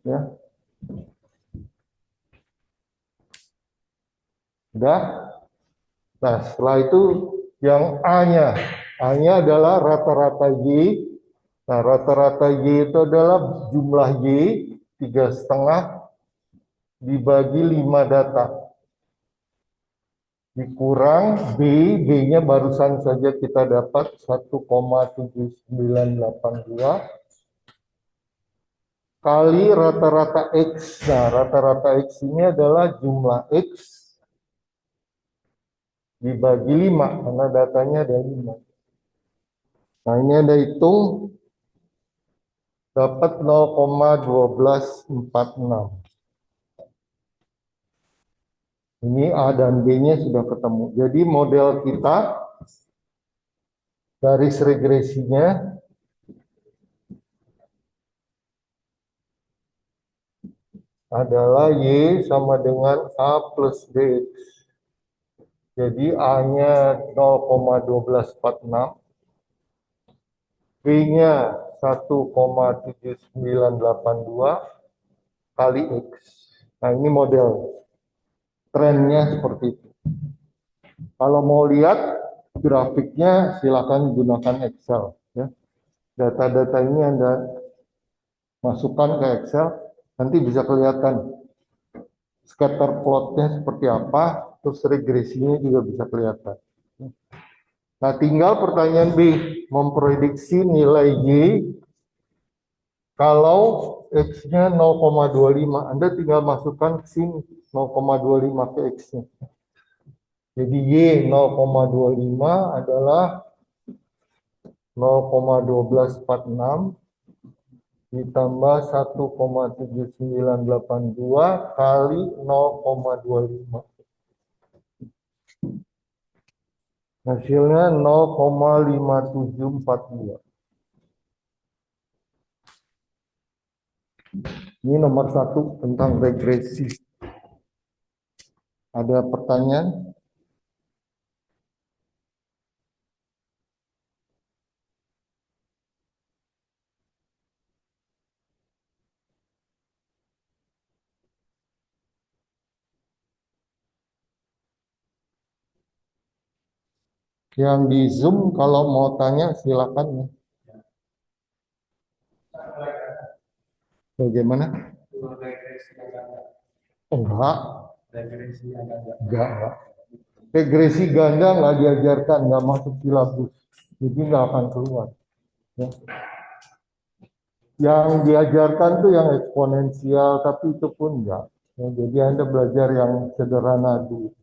Ya, udah. Nah, setelah itu yang A-nya. A-nya adalah rata-rata Y. Nah, rata-rata Y itu adalah jumlah Y 3,5 dibagi 5 data. Dikurang B, B-nya barusan saja kita dapat 1,7982 kali rata-rata X. Nah, rata-rata X ini adalah jumlah X dibagi 5, karena datanya ada 5. Nah, ini ada hitung, dapat 0,1246. Ini A dan B-nya sudah ketemu. Jadi model kita, garis regresinya adalah Y sama dengan A plus BX. Jadi A-nya 0,1246, B-nya 1,7982 kali X. Nah, ini model. Trennya seperti itu. Kalau mau lihat grafiknya, silakan gunakan Excel. Ya. Data-data ini Anda masukkan ke Excel, nanti bisa kelihatan scatter plotnya seperti apa, terus regresinya juga bisa kelihatan. Nah, tinggal pertanyaan B, memprediksi nilai Y kalau X-nya 0,25. Anda tinggal masukkan ke sini 0,25 ke X-nya. Jadi Y 0,25 adalah 0,1246 ditambah 1,7982 kali 0,25. Hasilnya 0,5742. Ini nomor 1 tentang regresi. Ada pertanyaan? Yang di Zoom kalau mau tanya silakan. Bagaimana? Enggak. Enggak. Regresi ganda nggak diajarkan, nggak masuk silabus. Jadi nggak akan keluar. Ya. Yang diajarkan tuh yang eksponensial, tapi itu pun enggak. Ya, jadi Anda belajar yang sederhana dulu.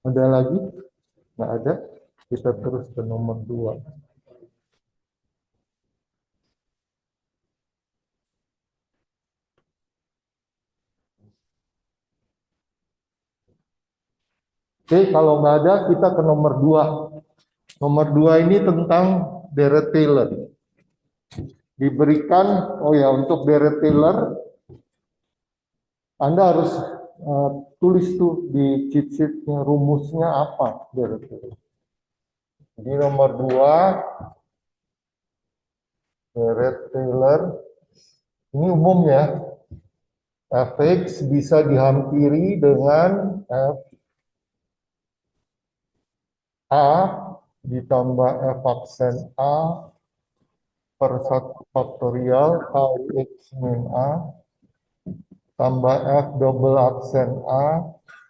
Ada lagi? Nggak ada. Kita terus ke nomor 2. Oke, kalau nggak ada, kita ke nomor 2. Nomor 2 ini tentang Deret Taylor. Diberikan, oh ya, untuk Deret Taylor, Anda harus tulis tuh di cheat sheet-nya rumusnya apa Deret Taylor. Jadi nomor 2, Deret Taylor, ini umum ya. Fx bisa dihampiri dengan f A ditambah f aksen A per 1 faktorial kali x min A tambah f double aksen A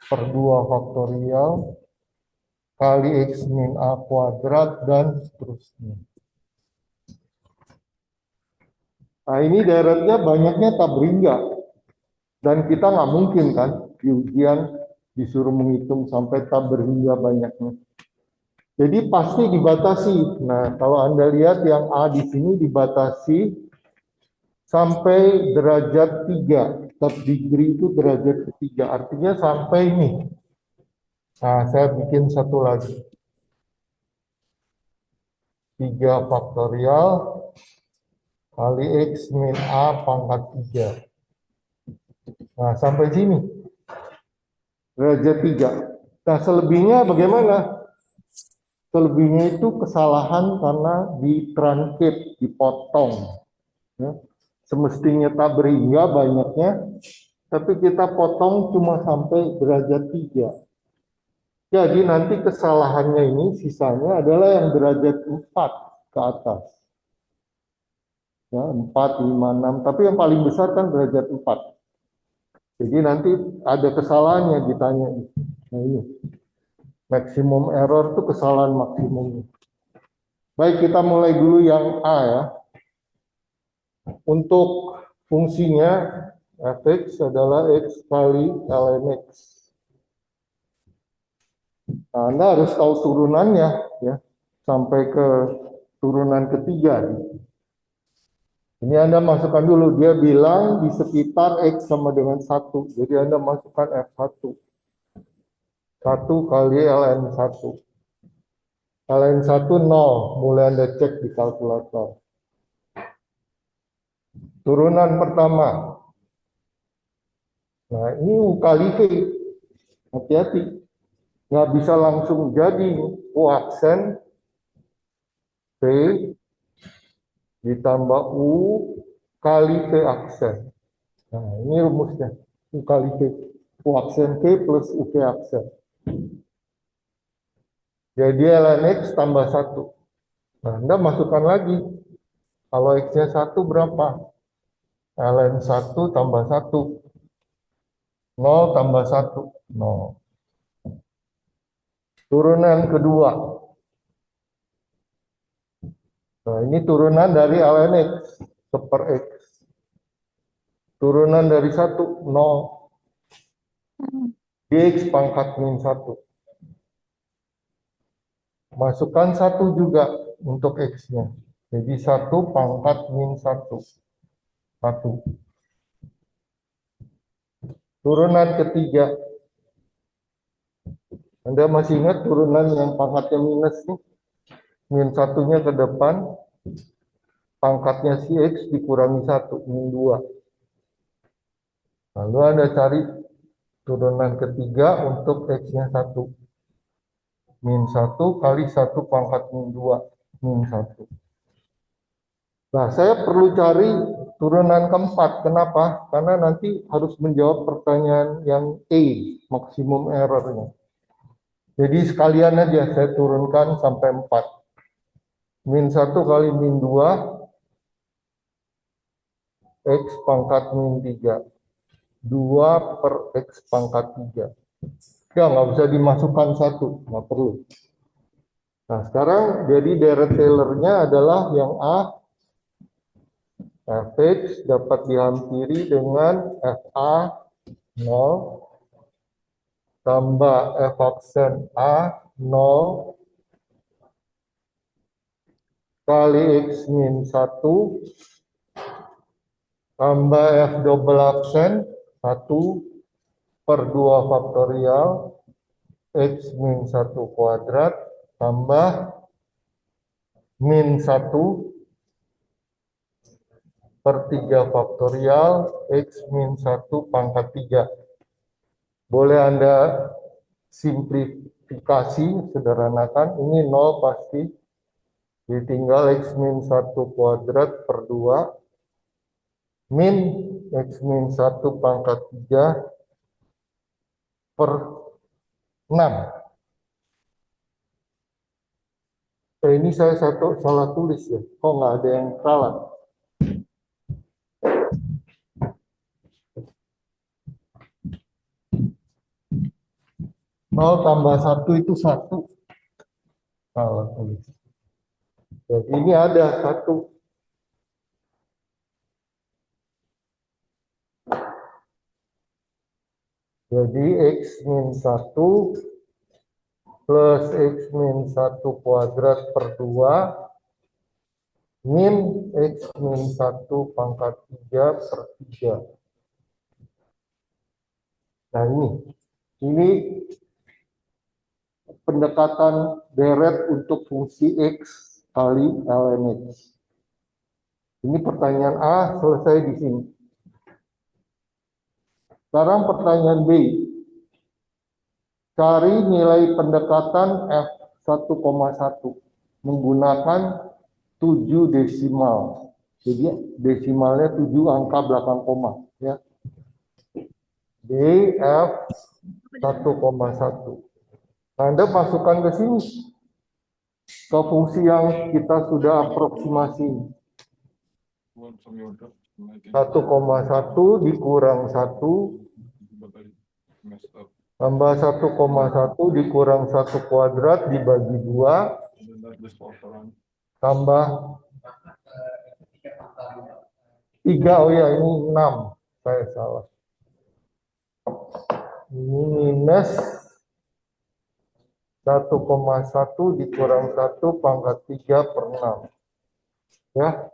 per 2 faktorial kali x min A kuadrat dan seterusnya. Nah, ini deretnya banyaknya tak berhingga. Dan kita nggak mungkin kan di ujian disuruh menghitung sampai tak berhingga banyaknya. Jadi pasti dibatasi. Nah, kalau Anda lihat yang A di sini dibatasi sampai derajat 3. Third degree itu derajat ketiga. Artinya sampai ini. Nah, saya bikin satu lagi. 3 faktorial kali X min A pangkat 3. Nah, sampai sini. derajat 3. Nah, selebihnya bagaimana? Selebihnya itu kesalahan karena ditranskrip, dipotong. Ya. Semestinya tak berhingga banyaknya, tapi kita potong cuma sampai derajat 3. Jadi nanti kesalahannya ini sisanya adalah yang derajat 4 ke atas. Ya, 4, 5, 6, tapi yang paling besar kan derajat 4. Jadi nanti ada kesalahannya ditanya. Nah ini, maksimum error itu kesalahan maksimum. Baik, kita mulai dulu yang A ya. Untuk fungsinya fx adalah x kali ln x. Nah, Anda harus tahu turunannya ya, sampai ke turunan ketiga. Ini Anda masukkan dulu, dia bilang di sekitar x sama dengan 1. Jadi Anda masukkan f1. 1 kali ln 1. Ln 1 0, mulai Anda cek di kalkulator. Turunan pertama. Nah, ini U kali V. Hati-hati. Nggak bisa langsung jadi koaksen V ditambah U kali V aksen. Nah, ini rumusnya. U kali V. U aksen V plus U V aksen. Jadi ln X tambah 1. Nah, Anda masukkan lagi. Kalau X-nya 1 berapa? Ln 1 tambah 1. 0 tambah 1. 0. Turunan kedua. Nah, ini turunan dari ln X per X. Turunan dari 1, 0. Dx pangkat min 1. Masukkan 1 juga untuk X-nya. Jadi 1 pangkat min 1. 1. Turunan ketiga. Anda masih ingat turunan yang pangkatnya minus nih? Min 1-nya ke depan. Pangkatnya si X dikurangi 1, min 2. Lalu Anda cari turunan ketiga untuk X-nya 1. Min 1 kali 1 pangkat min 2. Min 1. Nah, saya perlu cari turunan keempat. Kenapa? Karena nanti harus menjawab pertanyaan yang A, maksimum errornya. Jadi sekalian aja saya turunkan sampai 4. Min 1 kali min 2, X pangkat min 3. 2 per X pangkat 3. Ya, nggak usah dimasukkan 1, nggak perlu. Nah, sekarang jadi deret Taylor-nya adalah yang A, fx dapat dihampiri dengan fa 0 tambah f aksen A 0 kali x min 1 tambah f double aksen 1 per 2 faktorial x min 1 kuadrat tambah min 1 per 3 faktorial x min 1 pangkat 3. Boleh Anda simplifikasi, sederhanakan. Ini 0 pasti. Ditinggal x min 1 kuadrat per 2. Min x min 1 pangkat 3 per 6. Ini saya salah tulis ya. Kok nggak ada yang salah? Nol tambah 1 itu 1. Salah tulis. Jadi ini ada 1. Jadi x min 1 plus x min 1 kuadrat per 2 min x min 1 pangkat 3 per 3. Nah ini pendekatan deret untuk fungsi x kali ln x. Ini pertanyaan A selesai di sini. Sekarang pertanyaan B. Cari nilai pendekatan F1,1 menggunakan 7 desimal. Jadi desimalnya 7 angka belakang koma ya. DF 1,1. Anda masukkan ke sini ke fungsi yang kita sudah aproksimasi. 1,1 dikurang 1 tambah 1,1 dikurang 1 kuadrat dibagi 2 tambah 3. Oh ya, ini 6. Saya salah. Ini minus 1,1 dikurang 1 pangkat 3 per 6. Ya.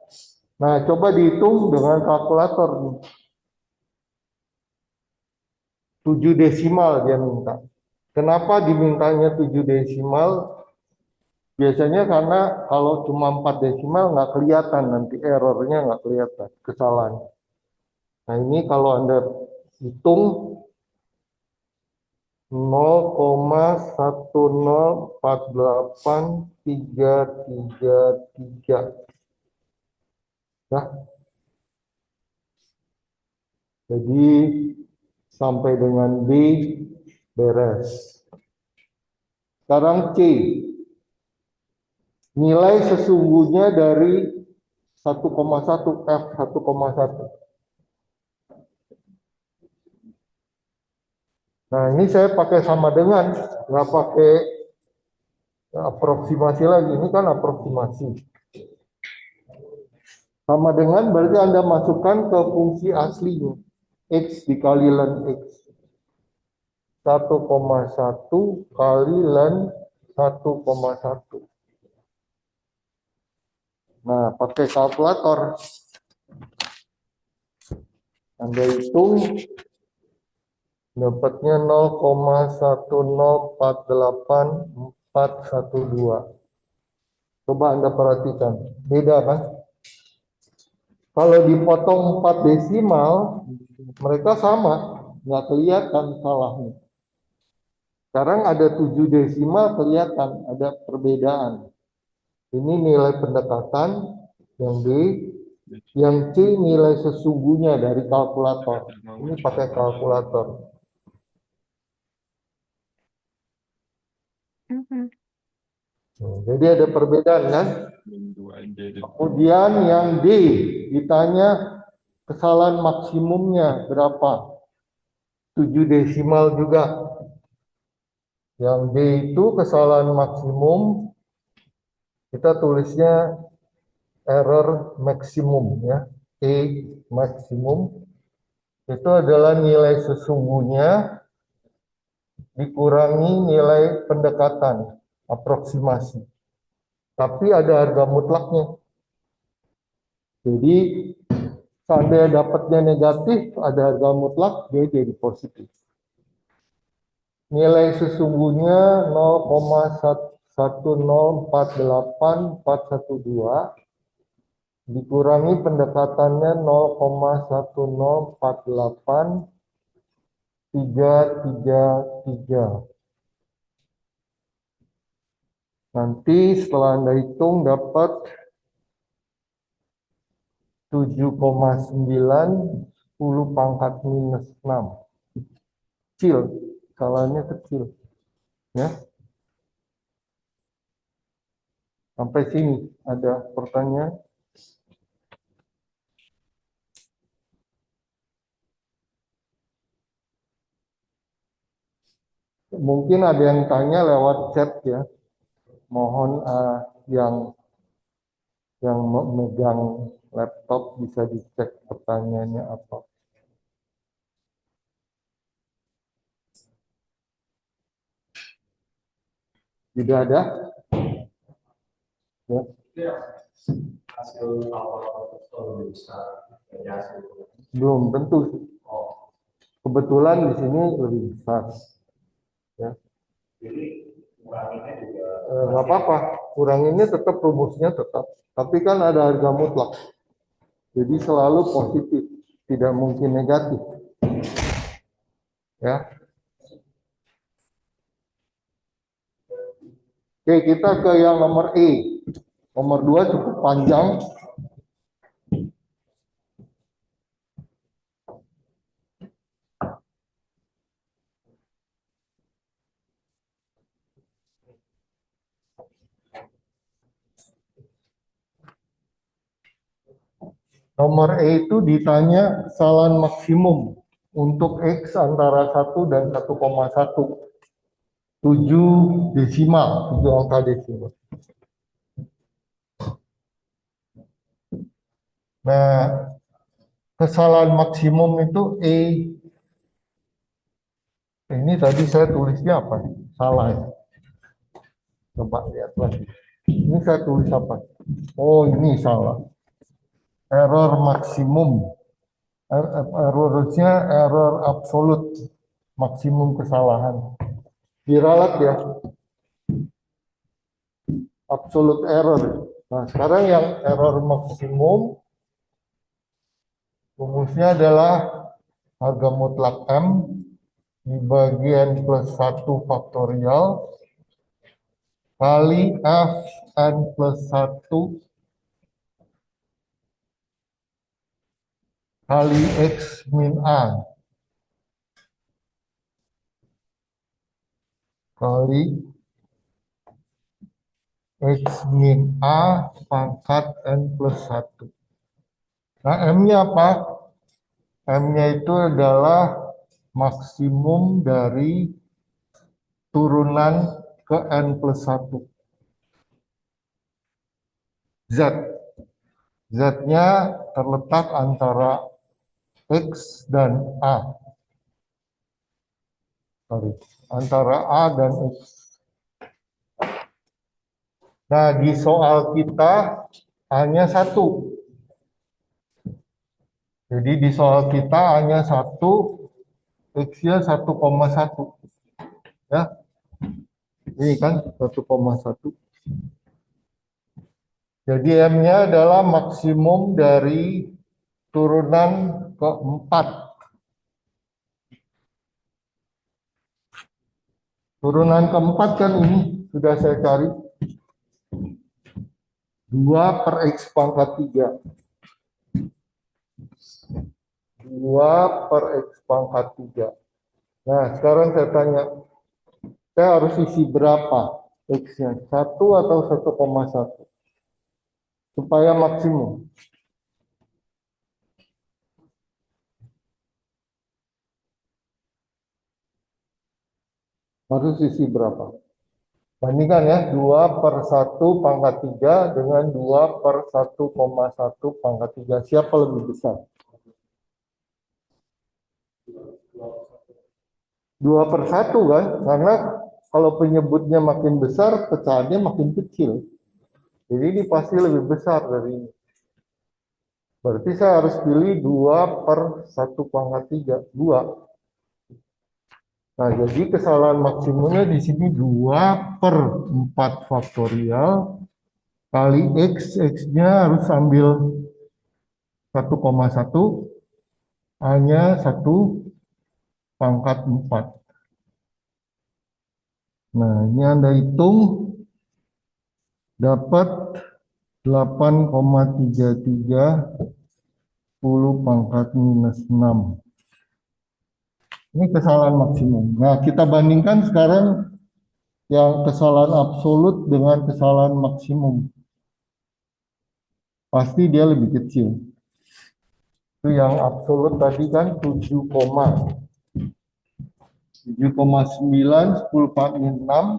Nah, coba dihitung dengan kalkulator nih. 7 desimal dia minta. Kenapa dimintanya 7 desimal? Biasanya karena kalau cuma 4 desimal nggak kelihatan, nanti errornya nggak kelihatan, kesalahan. Nah ini kalau Anda hitung 0,1048333. Ya. Jadi sampai dengan B beres. Sekarang C. Nilai sesungguhnya dari 1,1 F1,1. Nah, ini saya pakai sama dengan, nggak pakai aproksimasi lagi. Ini kan aproksimasi. Sama dengan berarti Anda masukkan ke fungsi aslinya. X dikali ln X. 1,1 kali ln 1,1. Nah, pakai kalkulator. Anda hitung, dapatnya 0,1048412. Coba Anda perhatikan. Beda kan? Kalau dipotong 4 desimal, mereka sama. Nggak kelihatan salahnya. Sekarang ada 7 desimal, kelihatan ada perbedaan. Ini nilai pendekatan yang D, yang C nilai sesungguhnya dari kalkulator. Ini pakai kalkulator. Jadi ada perbedaan kan? Kemudian yang D ditanya kesalahan maksimumnya berapa? 7 desimal juga. Yang D itu kesalahan maksimum, kita tulisnya error maksimum ya. E maksimum itu adalah nilai sesungguhnya dikurangi nilai pendekatan, aproksimasi. Tapi ada harga mutlaknya. Jadi seandainya dapatnya negatif, ada harga mutlak, dia jadi positif. Nilai sesungguhnya 0,1048412 dikurangi pendekatannya 0,1048333. Nanti setelah Anda hitung dapat 7,9 10 pangkat minus 6. Kecil, salahnya kecil. Ya. Sampai sini ada pertanyaan? Mungkin ada yang tanya lewat chat ya. Mohon yang memegang laptop bisa dicek pertanyaannya apa. Tidak ada? Ya. Belum tentu. Kebetulan di sini lebih besar. Ya. Nggak apa-apa, kuranginnya tetap rumusnya tetap. Tapi kan ada harga mutlak. Jadi selalu positif, tidak mungkin negatif. Ya. Oke, kita ke yang nomor E. Nomor 2 cukup panjang. Nomor E itu ditanya kesalahan maksimum untuk X antara 1 dan 1,1. 7 desimal, 7 angka desimal. Nah, kesalahan maksimum itu E. Ini tadi saya tulisnya apa? Salah ya. Coba lihat lagi. Ini saya tulis apa? Oh, ini salah. Error maksimum. Errornya error absolut. Maksimum kesalahan. Diralat ya. Absolute error. Nah, sekarang yang error maksimum rumusnya adalah harga mutlak M dibagi N plus 1 faktorial kali F N plus 1 kali X min A kali X min A pangkat N plus 1. Nah, M-nya apa? M-nya itu adalah maksimum dari turunan ke N plus 1. Z. Z-nya terletak antara X dan A. Sorry. Antara A dan X. Nah, di soal kita hanya 1. Jadi di soal kita hanya 1, X-nya 1,1. Ya, ini kan 1,1. Jadi M-nya adalah maksimum dari turunan keempat. Turunan keempat kan ini sudah saya cari. 2 per X pangkat 3. 2 per X pangkat 3. Nah, sekarang saya tanya, saya harus isi berapa X-nya? 1 atau 1,1? Supaya maksimum. Harus isi berapa? Bandingkan ya, 2 per 1 pangkat 3 dengan 2 per 1,1 pangkat 3. Siapa lebih besar? 2 per 1 kan? Karena kalau penyebutnya makin besar, pecahannya makin kecil. Jadi ini pasti lebih besar dari ini. Berarti saya harus pilih 2 per 1 pangkat 3. 2. Nah, jadi kesalahan maksimumnya di sini 2 per 4 faktorial kali X. X-nya harus ambil 1,1 hanya 1 pangkat 4. Nah, ini Anda hitung dapat 8,33 10 pangkat minus 6. Ini kesalahan maksimum. Nah, kita bandingkan sekarang yang kesalahan absolut dengan kesalahan maksimum. Pasti dia lebih kecil. Itu yang absolut tadi kan 7,9, 10 pangkat 6.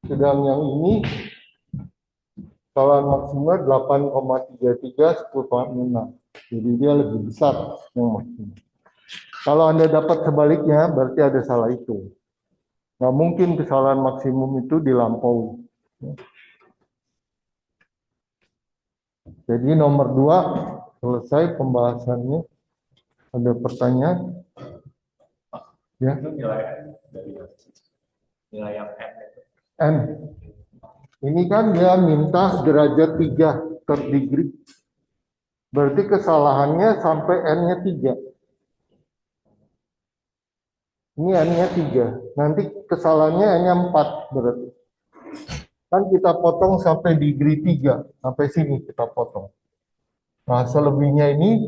Sedang yang ini kesalahan maksimum 8,33 10 pangkat 6. Jadi dia lebih besar yang maksimum. Kalau Anda dapat sebaliknya, berarti ada salah itu. Nggak mungkin kesalahan maksimum itu dilampaui. Jadi nomor 2, selesai pembahasannya. Ada pertanyaan? Ya. Itu nilai yang N. N. Ini kan dia minta derajat 3 per degree. Berarti kesalahannya sampai N-nya 3. Ini N-nya 3. Nanti kesalahannya hanya 4 berarti. Kan kita potong sampai degree 3, sampai sini kita potong. Nah, selebihnya ini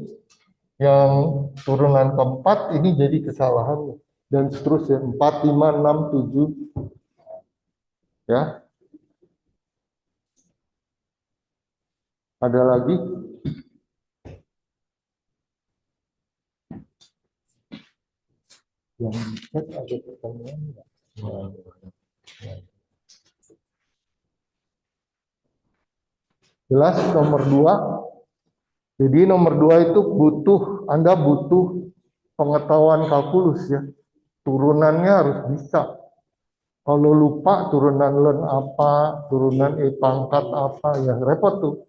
yang turunan keempat ini jadi kesalahan dan seterusnya 4, 5, 6, 7 ya. Ada lagi? Yang chat ada pertanyaan enggak? Jelas nomor 2. Jadi nomor 2 itu Anda butuh pengetahuan kalkulus ya. Turunannya harus bisa. Kalau lupa turunan ln apa, turunan E pangkat apa, ya repot tuh.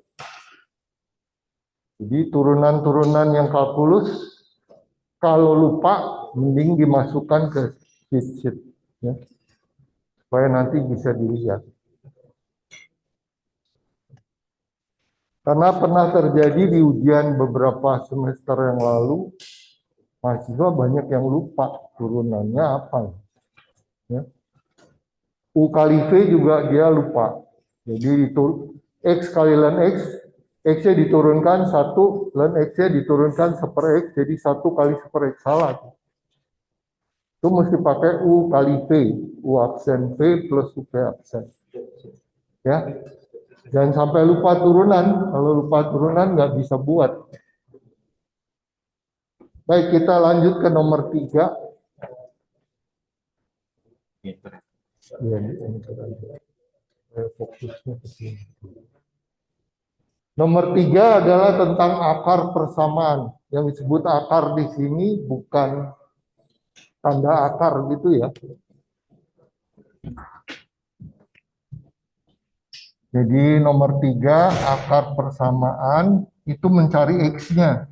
Jadi turunan-turunan yang kalkulus, kalau lupa, mending dimasukkan ke cheat sheet. Ya. Supaya nanti bisa dilihat. Karena pernah terjadi di ujian beberapa semester yang lalu, mahasiswa banyak yang lupa turunannya apa. Ya. U kali V juga dia lupa. Jadi X kali ln X, X-nya diturunkan 1, ln X-nya diturunkan 1/X, jadi 1 kali 1/X, salah. Itu mesti pakai U kali V, U absen V plus U V absen. Ya, jangan sampai lupa turunan, kalau lupa turunan nggak bisa buat. Baik, kita lanjut ke nomor 3. Ya, fokusnya ke sini. Nomor 3 adalah tentang akar persamaan. Yang disebut akar di sini bukan tanda akar gitu ya. Jadi nomor 3 akar persamaan itu mencari X-nya.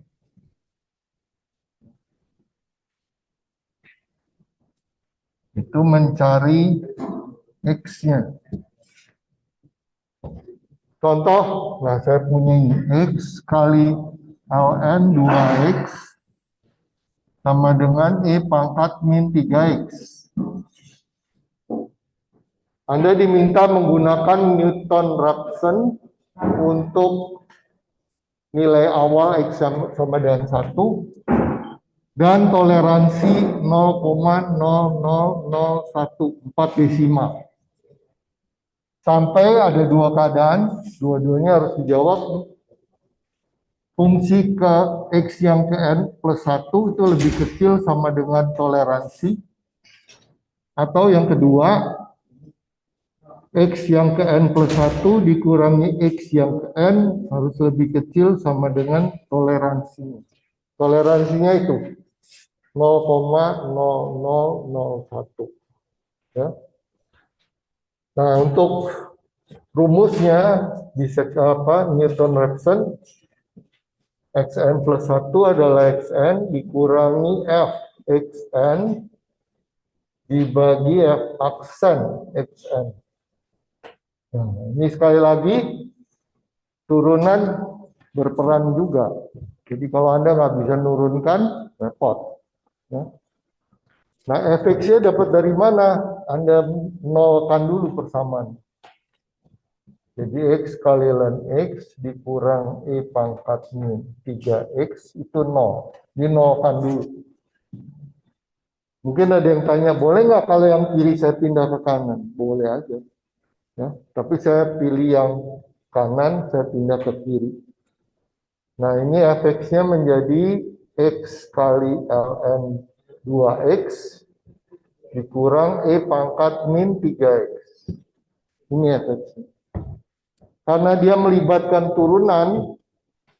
Itu mencari X-nya. Contoh, nah saya punya ini, X kali ln 2X sama dengan E pangkat min 3X. Anda diminta menggunakan Newton-Raphson untuk nilai awal X sama dengan 1 dan toleransi 0,0001, 4 desimal. Sampai ada dua keadaan, dua-duanya harus dijawab. Fungsi ke X yang ke N plus 1 itu lebih kecil sama dengan toleransi. Atau yang kedua, X yang ke N plus 1 dikurangi X yang ke N harus lebih kecil sama dengan toleransinya. Toleransinya itu 0,0001. Ya. Nah, untuk rumusnya bisa Newton-Raphson Xn plus 1 adalah Xn dikurangi F Xn dibagi F aksen Xn. Nah, ini sekali lagi turunan berperan juga. Jadi kalau Anda nggak bisa nurunkan, repot. Ya. Nah, Fx-nya dapat dari mana? Anda nolkan dulu persamaan. Jadi X kali ln X dikurang E pangkat min 3X itu 0. Dinolkan dulu. Mungkin ada yang tanya, boleh nggak kalau yang kiri saya pindah ke kanan? Boleh aja. Ya, tapi saya pilih yang kanan, saya pindah ke kiri. Nah, ini Fx-nya menjadi X kali ln 2X dikurang E pangkat min 3X. Ini Fx-nya. Karena dia melibatkan turunan,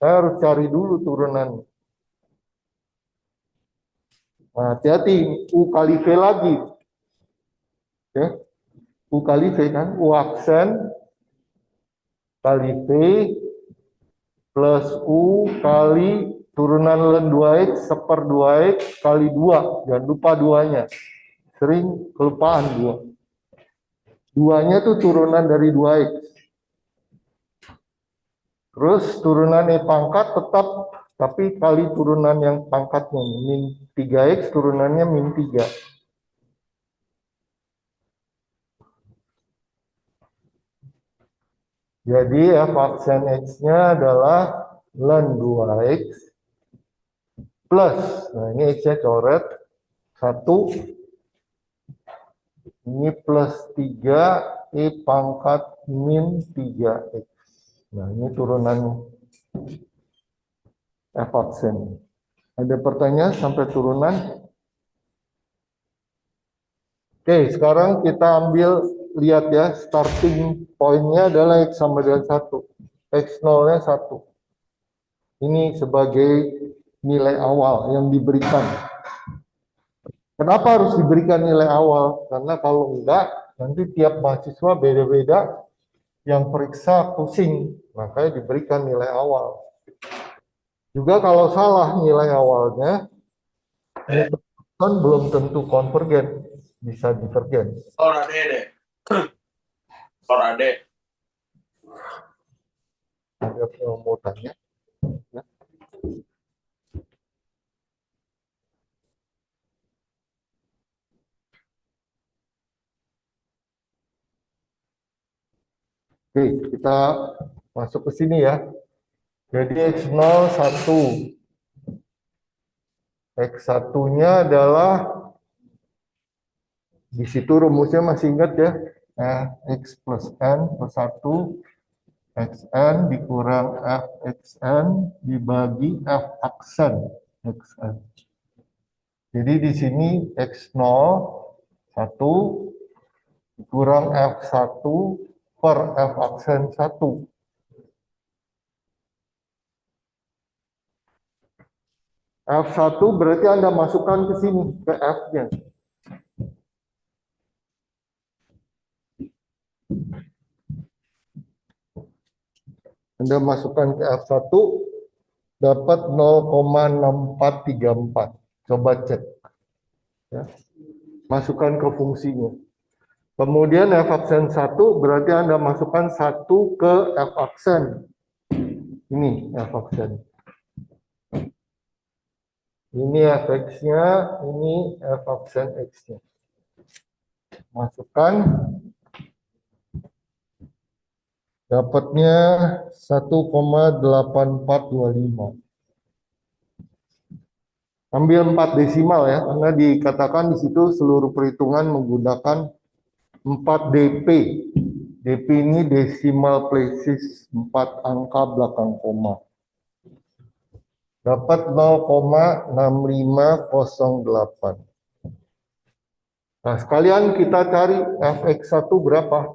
saya harus cari dulu turunan. Nah, hati-hati, U kali V lagi. Ya. U kali V kan, U aksen kali V plus U kali turunan ln 2X 1/2X kali 2. Jangan lupa duanya. Sering kelupaan 2. Duanya tuh turunan dari 2X. Terus turunan E pangkat tetap, tapi kali turunan yang pangkatnya, min 3X turunannya min 3. Jadi f aksen x-nya adalah ln 2x plus, nah ini x-nya coret, 1, ini plus 3, pangkat min 3x. Nah ini turunannya, f aksen. Ada pertanyaan sampai turunan? Oke, sekarang kita ambil, lihat ya, starting point-nya adalah x sama dengan 1. X0-nya 1. Ini sebagai nilai awal yang diberikan. Kenapa harus diberikan nilai awal? Karena kalau enggak, nanti tiap mahasiswa beda-beda, yang periksa pusing. Makanya diberikan nilai awal. Juga kalau salah nilai awalnya, kan belum tentu konvergen, bisa divergen. Sorade deh. Sorade. Ada yang mau tanya? Ya. Oke, kita masuk ke sini ya. Jadi X0 1. X1-nya adalah, di situ rumusnya masih ingat ya, X plus N plus 1, Xn dikurang Fxn dibagi F aksen Xn. Jadi di sini X0 1 dikurang F1 per F aksen 1. F1 berarti Anda masukkan ke sini, ke F-nya. Anda masukkan ke F1, dapat 0,6434. Coba cek. Ya. Masukkan ke fungsinya. Kemudian F aksen 1 berarti Anda masukkan 1 ke F aksen. Ini F aksen. Ini Fx-nya, ini F aksen X-nya. Masukkan. Dapatnya 1,8425. Ambil 4 desimal ya, karena dikatakan di situ seluruh perhitungan menggunakan 4 DP. DP ini decimal places, 4 angka belakang koma. Dapat 0,6508. Nah, sekalian kita cari Fx1 berapa?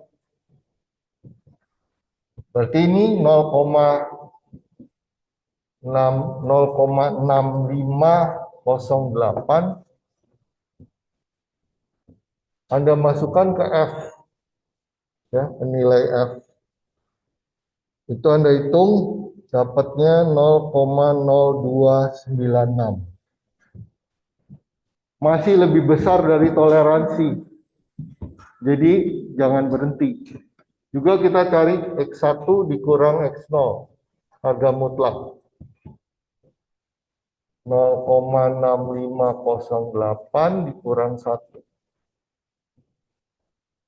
Berarti ini 0,6508. Anda masukkan ke F. Ya, nilai F. Itu Anda hitung, dapatnya 0,0296. Masih lebih besar dari toleransi. Jadi jangan berhenti. Juga kita cari X1 dikurang X0. Harga mutlak. 0,6508 dikurang 1.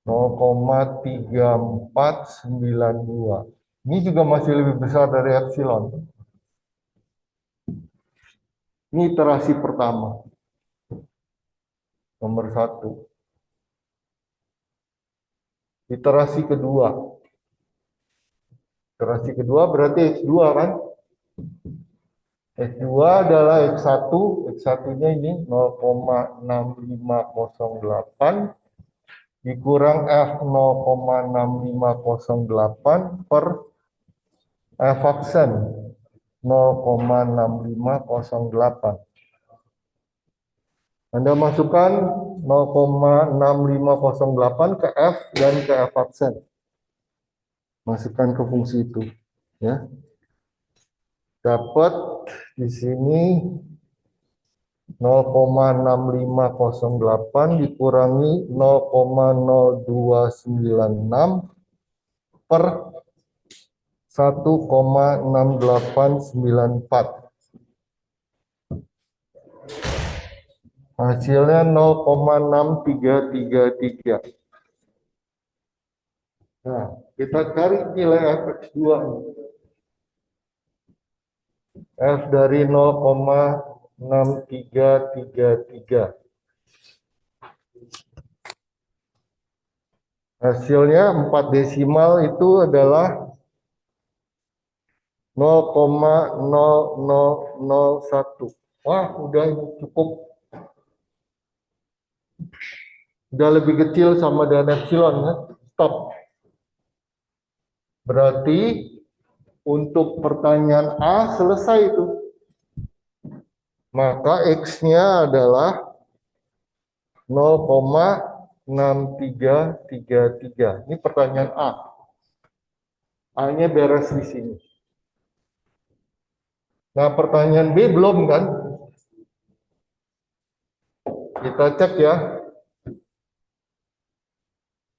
0,3492. Ini juga masih lebih besar dari epsilon. Ini iterasi pertama. Nomor 1. Iterasi kedua. Iterasi kedua berarti X2 kan? X2 adalah X1. X1-nya ini 0,6508 dikurang F 0,6508 per F aksen 0,6508. Anda masukkan 0,6508 ke F dan ke F aksen. Masukkan ke fungsi itu, ya. Dapat di sini 0,6508 dikurangi 0,0296 per 1,6894. Hasilnya 0,6333. Nah, kita cari nilai fx2. F dari 0,6333. Hasilnya 4 desimal itu adalah 0,0001. Wah, udah cukup. Udah lebih kecil sama dengan epsilon ya. Stop. Berarti untuk pertanyaan A selesai itu. Maka X-nya adalah 0,6333. Ini pertanyaan A. A-nya beres di sini. Nah, pertanyaan B belum kan? Kita cek ya.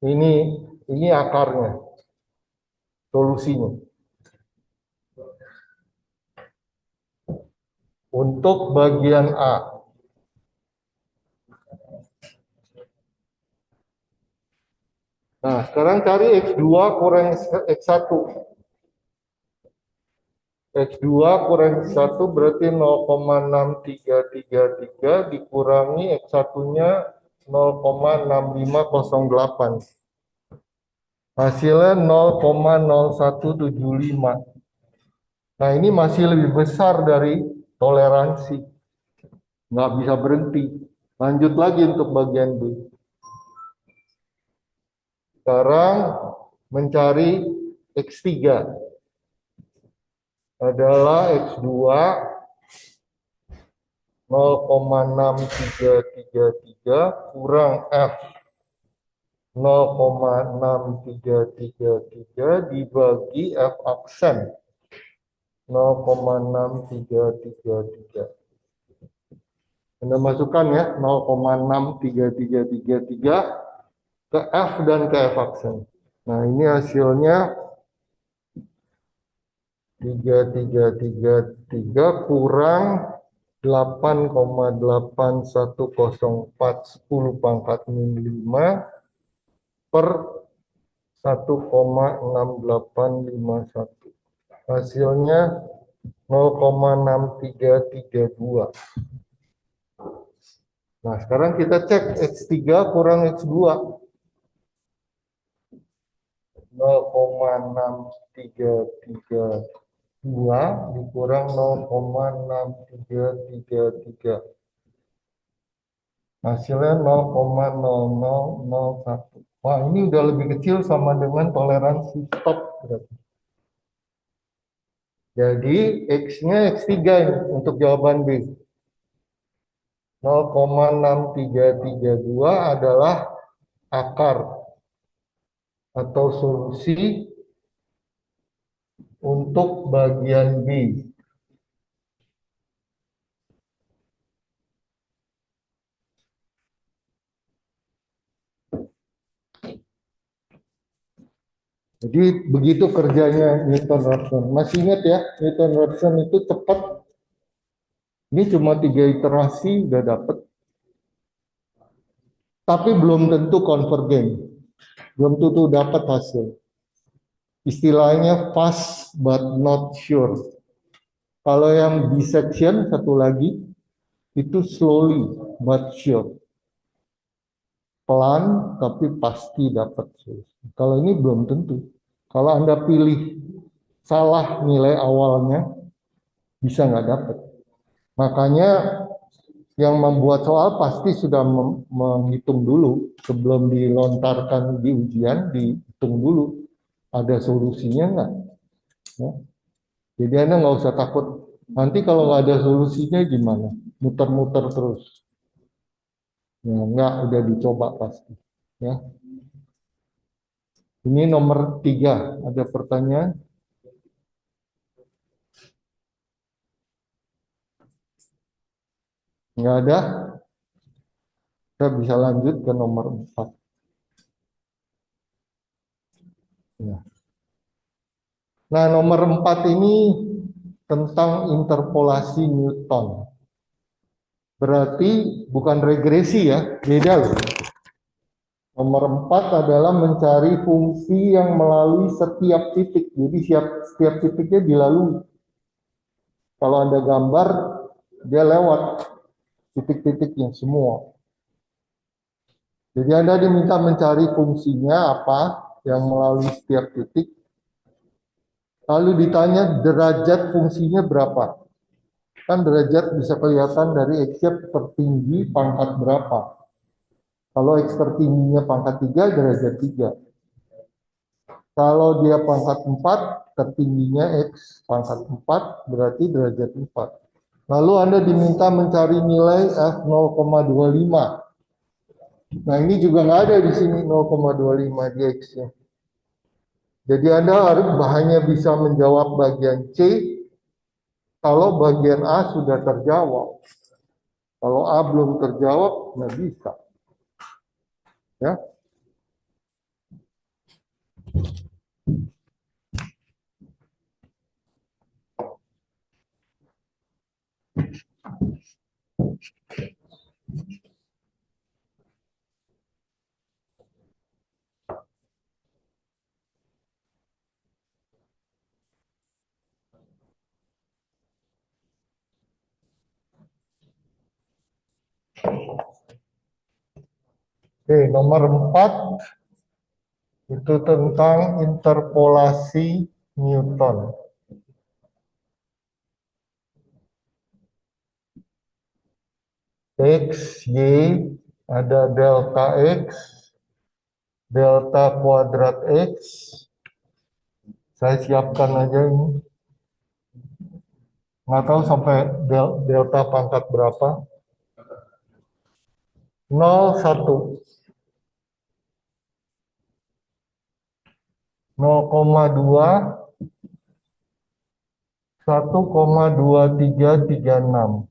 Ini akarnya. Solusinya. Untuk bagian A. Nah, sekarang cari X2 kurang X1. X2 kurang X1 berarti 0,6333 dikurangi X1-nya 0,6508. Hasilnya 0,0175. Nah, ini masih lebih besar dari toleransi. Nggak bisa berhenti. Lanjut lagi untuk bagian B. Sekarang mencari X3 adalah X2 0,6333 kurang F 0,6333 dibagi F aksen 0,6333. Anda masukkan ya 0,63333 ke F dan ke F aksen. Nah, ini hasilnya 3333 kurang 8,81040 pangkat min 5 per 1,6851. Hasilnya 0,6332. Nah, sekarang kita cek X3 kurang X2. 0,633 dikurang 0,6333. Hasilnya 0,0001. Wah, ini udah lebih kecil sama dengan toleransi stop berarti. Jadi X-nya X3 ini untuk jawaban B. 0,6332 adalah akar atau solusi untuk bagian B. Jadi begitu kerjanya Newton-Raphson. Masih ingat ya, Newton-Raphson itu cepat. Ini cuma 3 iterasi udah dapet. Tapi belum tentu konvergen. Belum tentu dapat hasil. Istilahnya fast but not sure. Kalau yang dissection satu lagi itu slowly but sure. Pelan tapi pasti dapat. Kalau ini belum tentu. Kalau Anda pilih salah nilai awalnya, bisa nggak dapat. Makanya yang membuat soal pasti sudah menghitung dulu sebelum dilontarkan di ujian, dihitung dulu ada solusinya nggak. Ya. Jadi Anda nggak usah takut. Nanti kalau nggak ada solusinya gimana? Muter-muter terus. Ya, nggak, udah dicoba pasti. Ya. Ini nomor 3. Ada pertanyaan? Nggak ada? Kita bisa lanjut ke nomor 4. Ya. Nah, nomor 4 ini tentang interpolasi Newton. Berarti bukan regresi ya, beda loh. Nomor 4 adalah mencari fungsi yang melalui setiap titik. Jadi setiap titiknya dilalui. Kalau Anda gambar, dia lewat titik-titiknya semua. Jadi Anda diminta mencari fungsinya apa yang melalui setiap titik. Lalu ditanya derajat fungsinya berapa. Kan derajat bisa kelihatan dari X tertinggi pangkat berapa. Kalau X tertingginya pangkat 3, derajat 3. Kalau dia pangkat 4, tertingginya X pangkat 4, berarti derajat 4. Lalu Anda diminta mencari nilai F0,25. Nah, ini juga nggak ada di sini 0,25 di X-nya. Jadi Anda harus hanya bisa menjawab bagian C kalau bagian A sudah terjawab. Kalau A belum terjawab, nggak bisa. Ya. Oke, nomor 4 itu tentang interpolasi Newton. X, Y, ada delta X, delta kuadrat X. Saya siapkan aja ini. Nggak tahu sampai delta pangkat berapa. 0, 1. 0,2, 1,2336.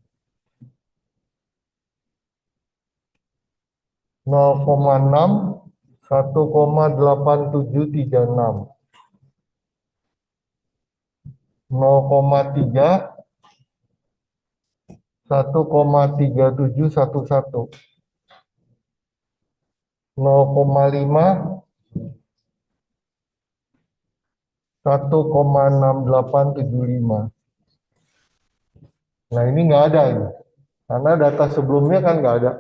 0,6, 1,8736. 0,3, 1,3711. 0,5, 1,6875. Nah, ini nggak ada ini. Karena data sebelumnya kan nggak ada.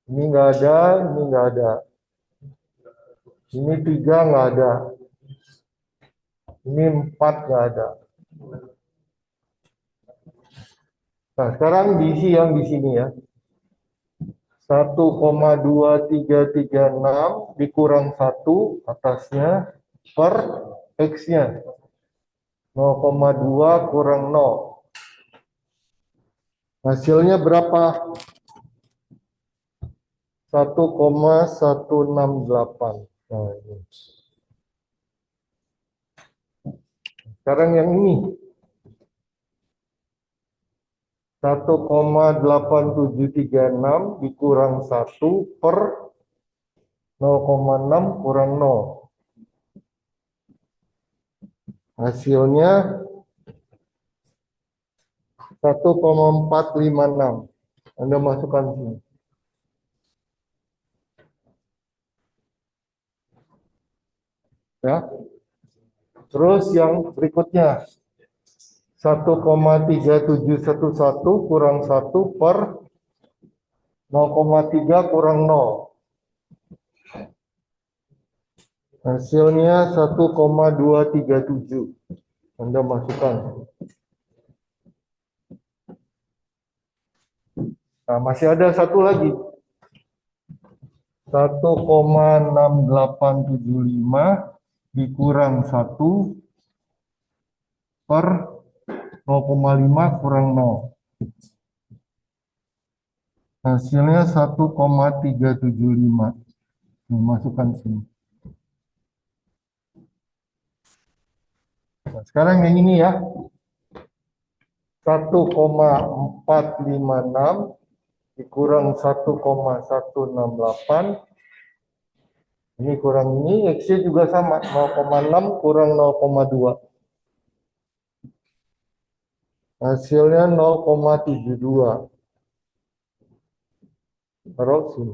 Ini nggak ada, ini nggak ada. Ini 3 nggak ada. Ini 4 nggak ada. Nah, sekarang diisi yang di sini ya. 1,2336 dikurang 1 atasnya per X-nya. 0,2 kurang 0. Hasilnya berapa? 1,168. Nah, ini. Sekarang yang ini. 1,8736 dikurang 1 per 0,6 kurang 0. Hasilnya 1,456. Anda masukkan sini. Ya. Terus yang berikutnya 1,3711 kurang 1 per 0,3 kurang 0. Hasilnya 1,237. Anda masukkan. Nah, masih ada satu lagi. 1,6875 dikurang 1 per 0,5 kurang 0. Hasilnya 1,375. Masukkan sini. Nah, sekarang yang ini ya. 1,456 dikurang 1,168. Ini kurang ini, X-nya juga sama. 0,6 kurang 0,2. Hasilnya 0,72. Taruh sini.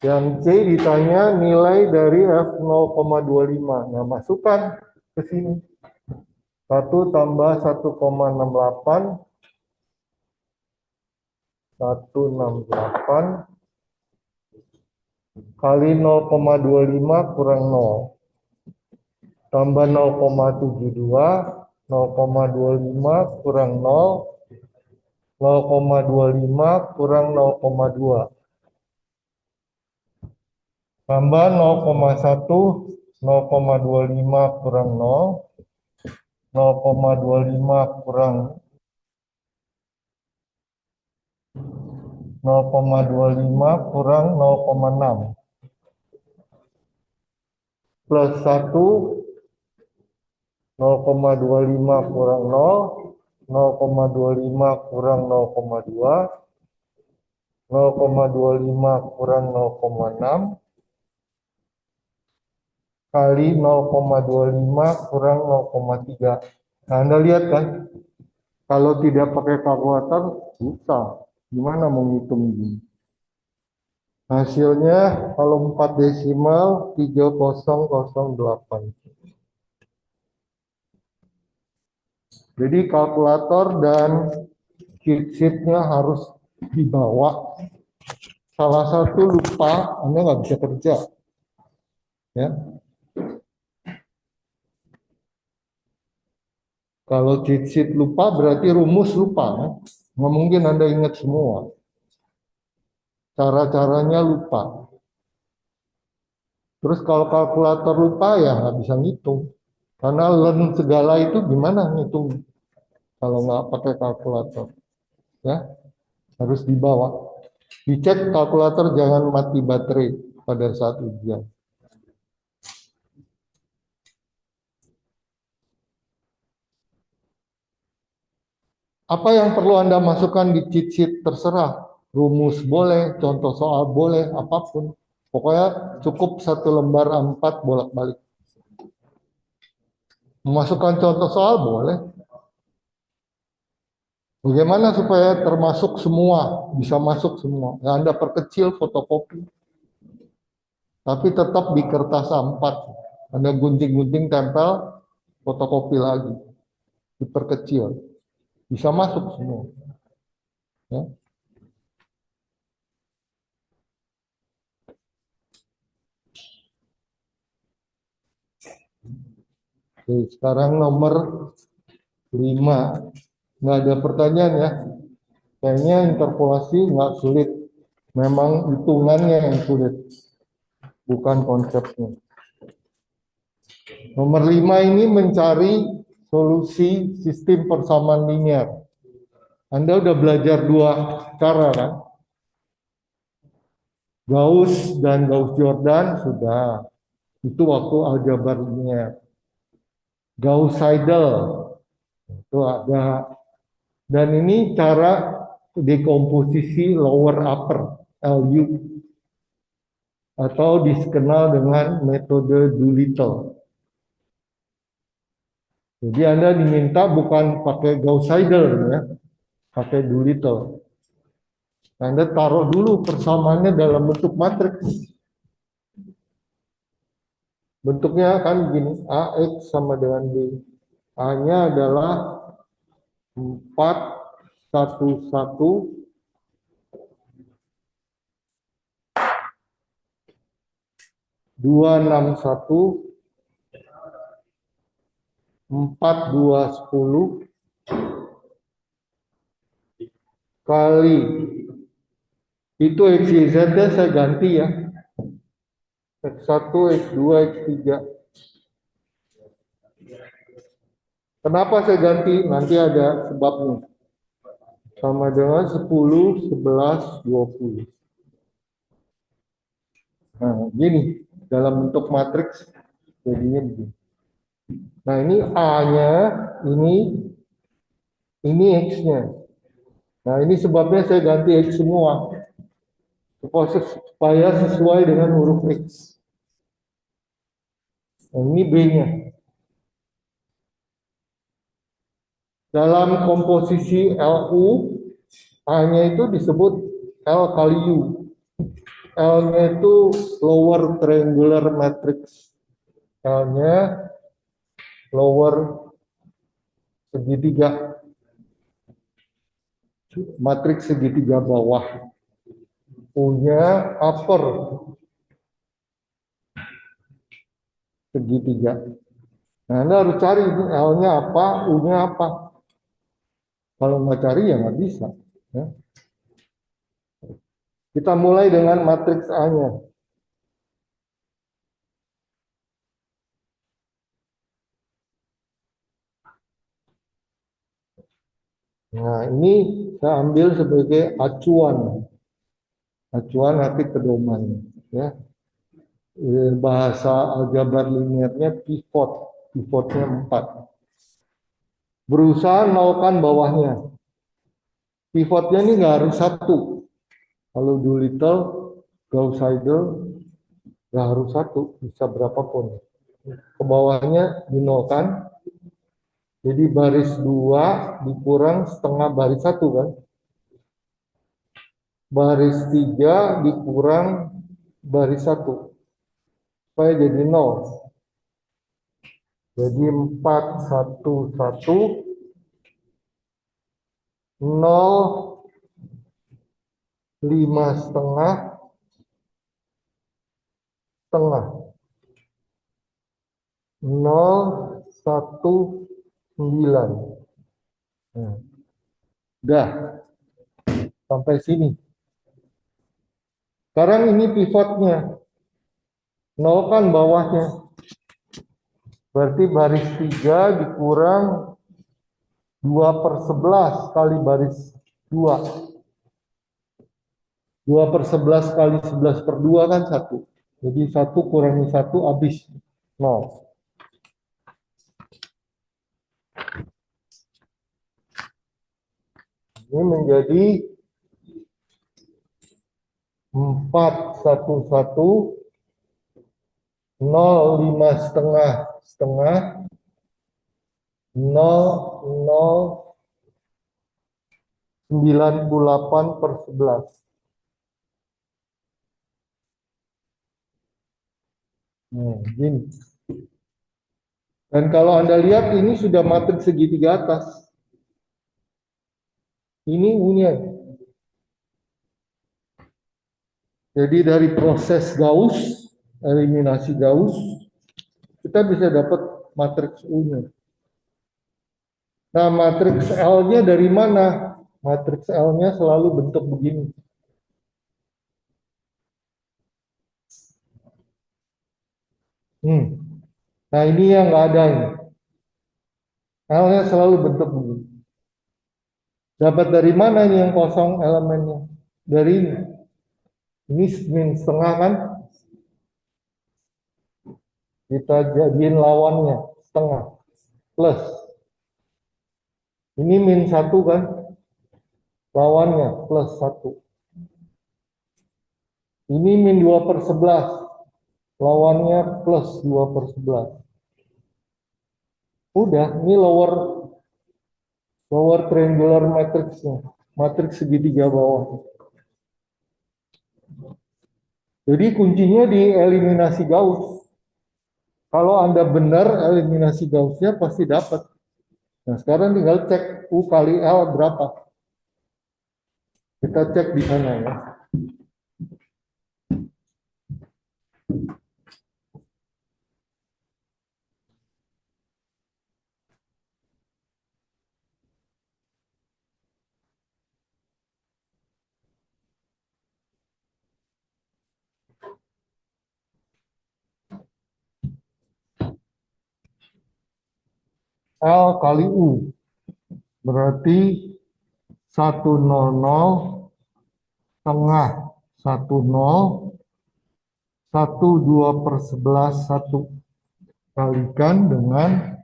Yang C ditanya nilai dari F 0,25. Nah, masukkan ke sini. 1 tambah 1,68. 168 kali 0,25 kurang 0. Tambah 0,72. 0,25 kurang 0. 0,25 kurang 0,2. Tambah 0,1. 0,25 kurang 0. 0,25 kurang 0,25 kurang 0,6. Plus 1. 0,25 kurang 0. 0,25 kurang 0,2. 0,25 kurang 0,6 kali 0,25 kurang 0,3. Nah, Anda lihat kan, kalau tidak pakai kalkulator, susah. Gimana mau ngitung ini? Hasilnya, kalau 4 desimal, 3008. Jadi kalkulator dan cheat sheet-nya harus dibawa. Salah satu lupa, Anda nggak bisa kerja. Ya. Kalau cheat sheet lupa berarti rumus lupa. Kan? Nggak mungkin Anda ingat semua. Cara-caranya lupa. Terus kalau kalkulator lupa ya nggak bisa ngitung. Karena learn segala itu gimana ngitung kalau nggak pakai kalkulator. Ya, harus dibawa. Dicek kalkulator jangan mati baterai pada saat ujian. Apa yang perlu Anda masukkan di cheat sheet terserah. Rumus boleh, contoh soal boleh, apapun. Pokoknya cukup 1 lembar A4 bolak-balik. Memasukkan contoh soal boleh. Bagaimana supaya termasuk semua, bisa masuk semua. Nah, Anda perkecil fotokopi. Tapi tetap di kertas A4. Anda gunting-gunting tempel, fotokopi lagi. Diperkecil. Bisa masuk semua. Ya. Oke, sekarang nomor 5. Nggak ada pertanyaan ya. Kayaknya interpolasi nggak sulit. Memang hitungannya yang sulit. Bukan konsepnya. Nomor 5 ini mencari solusi sistem persamaan linear. Anda udah belajar 2 cara kan? Gauss dan Gauss-Jordan sudah. Itu waktu aljabar linear. Gauss-Seidel itu ada. Dan ini cara dekomposisi lower upper LU atau dikenal dengan metode Doolittle. Jadi Anda diminta bukan pakai Gauss-Seidel ya, pakai Doolittle. Anda taruh dulu persamaannya dalam bentuk matriks. Bentuknya kan begini, AX sama dengan B. A-nya adalah 411 261 4210 kali itu X, Y, Z saya ganti ya. X1, X2, X3. Kenapa saya ganti? Nanti ada sebabnya. Sama dengan 10, 11, 20. Nah, gini. Dalam bentuk matriks jadinya begini. Nah, ini A-nya, ini X-nya. Nah, ini sebabnya saya ganti X semua. Supaya sesuai dengan huruf X. Nah, ini B-nya. Dalam komposisi LU, A-nya itu disebut L kali U. L-nya itu lower triangular matrix. L-nya lower segitiga. Matriks segitiga bawah. U-nya upper segitiga. Nah, Anda harus cari ini L-nya apa, U-nya apa. Kalau nggak cari ya nggak bisa. Ya. Kita mulai dengan matriks A-nya. Nah, ini saya ambil sebagai acuan. Acuan nanti pedoman. Ya. Bahasa aljabar linearnya pivot. Pivotnya 4. Berusaha nolkan bawahnya. Pivotnya ini nggak harus 1. Kalau Doolittle, Gauss-Seidel, nggak harus 1. Bisa berapapun. Ke bawahnya dinolkan. Jadi baris 2 dikurang setengah baris 1 kan. Baris 3 dikurang baris 1. Supaya jadi 0. Jadi 4, 1, 1, 0, 5 setengah, setengah. 0, 1, 9. Nah, udah. Sampai sini. Sekarang ini pivotnya. Nolkan bawahnya. Berarti baris 3 dikurang 2/11 kali baris 2. 2/11 kali 11/2 kan 1. Jadi 1 kurangi 1 habis 0. Ini menjadi 411, 0, 5 setengah, setengah, 0, 0, 98/11. Gini. Dan kalau Anda lihat ini sudah matriks segitiga atas. Ini U-nya. Jadi dari proses Gauss, eliminasi Gauss, kita bisa dapat matriks U-nya. Nah, matriks L-nya dari mana? Matriks L-nya selalu bentuk begini. Nah, ini yang nggak ada ini. L-nya selalu bentuk begini. Dapat dari mana ini yang kosong elemennya? Dari ini. Ini min setengah kan? Kita jadiin lawannya setengah. Plus. Ini min 1 kan? Lawannya plus 1. Ini min 2/11. Lawannya plus 2/11. Udah, ini lower triangular matrixnya. Matriks segitiga bawah. Jadi kuncinya di eliminasi Gauss. Kalau Anda benar eliminasi Gaussnya pasti dapat. Nah, sekarang tinggal cek U kali L berapa. Kita cek di sana ya. L kali U. Berarti 100 setengah 10 2/11 1 kalikan dengan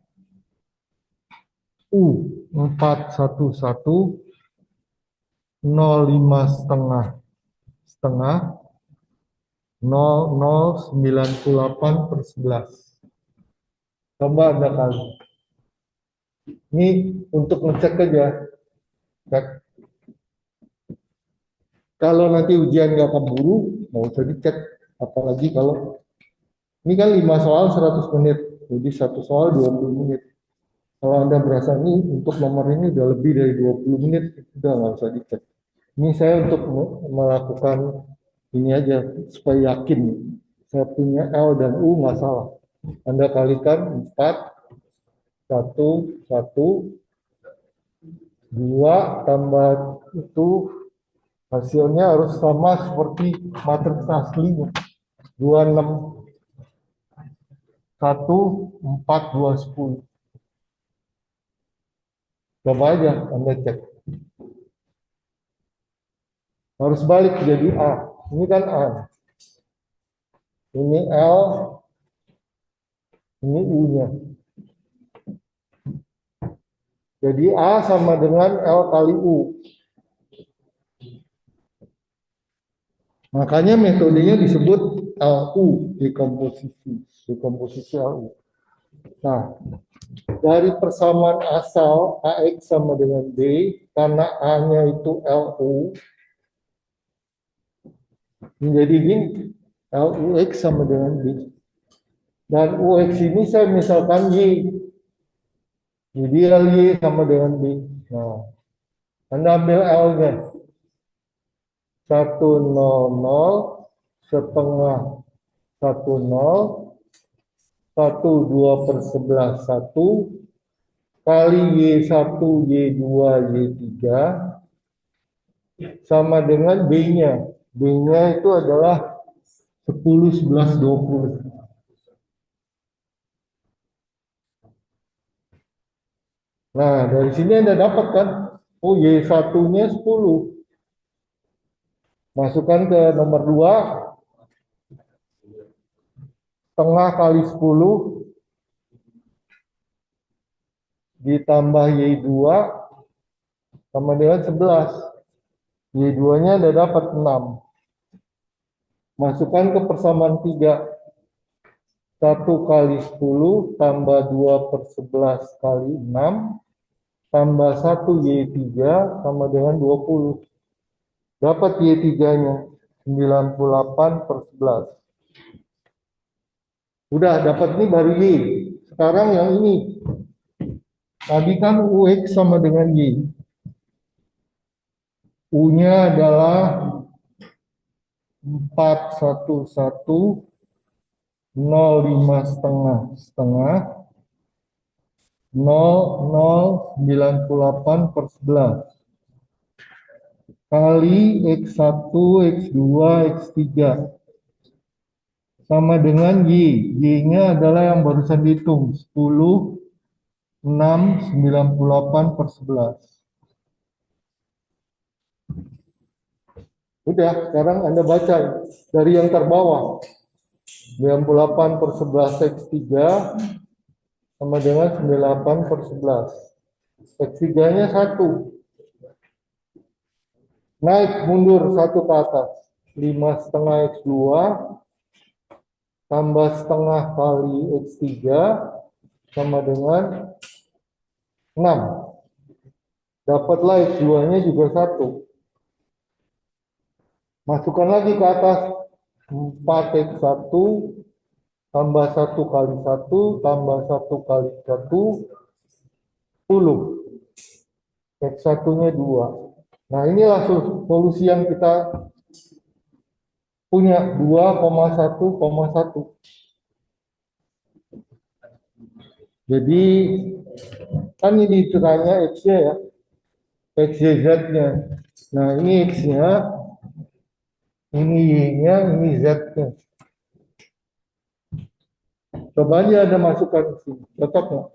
U 411 05 setengah setengah 0098/11. Coba Anda kali. Ini untuk ngecek aja. Cek. Kalau nanti ujian nggak keburu, nggak usah dicek. Apalagi kalau ini kan 5 soal 100 menit, jadi satu soal 20 menit. Kalau Anda berasa ini untuk nomor ini udah lebih dari 20 menit, udah nggak usah dicek. Ini saya untuk melakukan ini aja, supaya yakin saya punya L dan U nggak salah. Anda kalikan 4, 1, 1, 2, tambah itu hasilnya harus sama seperti matriks aslinya. 26, 1, 4, 2, 10. Coba aja Anda cek. Harus balik jadi A. Ini kan A. Ini L, ini U-nya. Jadi A sama dengan L kali U. Makanya metodenya disebut LU, dekomposisi LU. Nah, dari persamaan asal AX sama dengan B, karena A-nya itu LU, menjadi gini, LUX sama dengan B. Dan UX ini saya misalkan Y. Jadi LY sama dengan B. Nah, Anda ambil L-nya. 100 setengah 10 1/2/11 kali Y1 Y2 Y3 sama dengan B-nya. B-nya itu adalah 10 11 20. Nah, dari sini Anda dapat kan, oh Y1-nya 10. Masukkan ke nomor 2, setengah kali 10 ditambah Y2 sama dengan 11. Y2-nya Anda dapat 6. Masukkan ke persamaan 3. 1 kali 10 tambah 2/11 kali 6 tambah 1 Y3 sama dengan 20. Dapat Y3-nya 98/11. Udah dapat ini baru Y. Sekarang yang ini. Tadi kan UX sama dengan Y. U-nya adalah 411 05 setengah 0098/11 kali X1, X2, X3 sama dengan Y. Y-nya adalah yang barusan dihitung 10 6 98/11. Udah, sekarang Anda baca dari yang terbawah. 98/11 X3 sama dengan 98/11. X3-nya 1. Naik mundur 1 ke atas. 5,5 X2 tambah setengah kali X3 sama dengan 6. Dapatlah X2-nya juga 1. Masukkan lagi ke atas. 4X1 tambah 1 kali 1 tambah 1 kali 1 10. X1-nya 2. Nah, inilah solusi yang kita punya 2,1,1. Jadi kan ini ceritanya X-nya ya. X, Y, Z-nya. Nah, ini X-nya, ini Y-nya, ini Z-nya. Coba aja ada masukkan ke sini. Cocok nggak?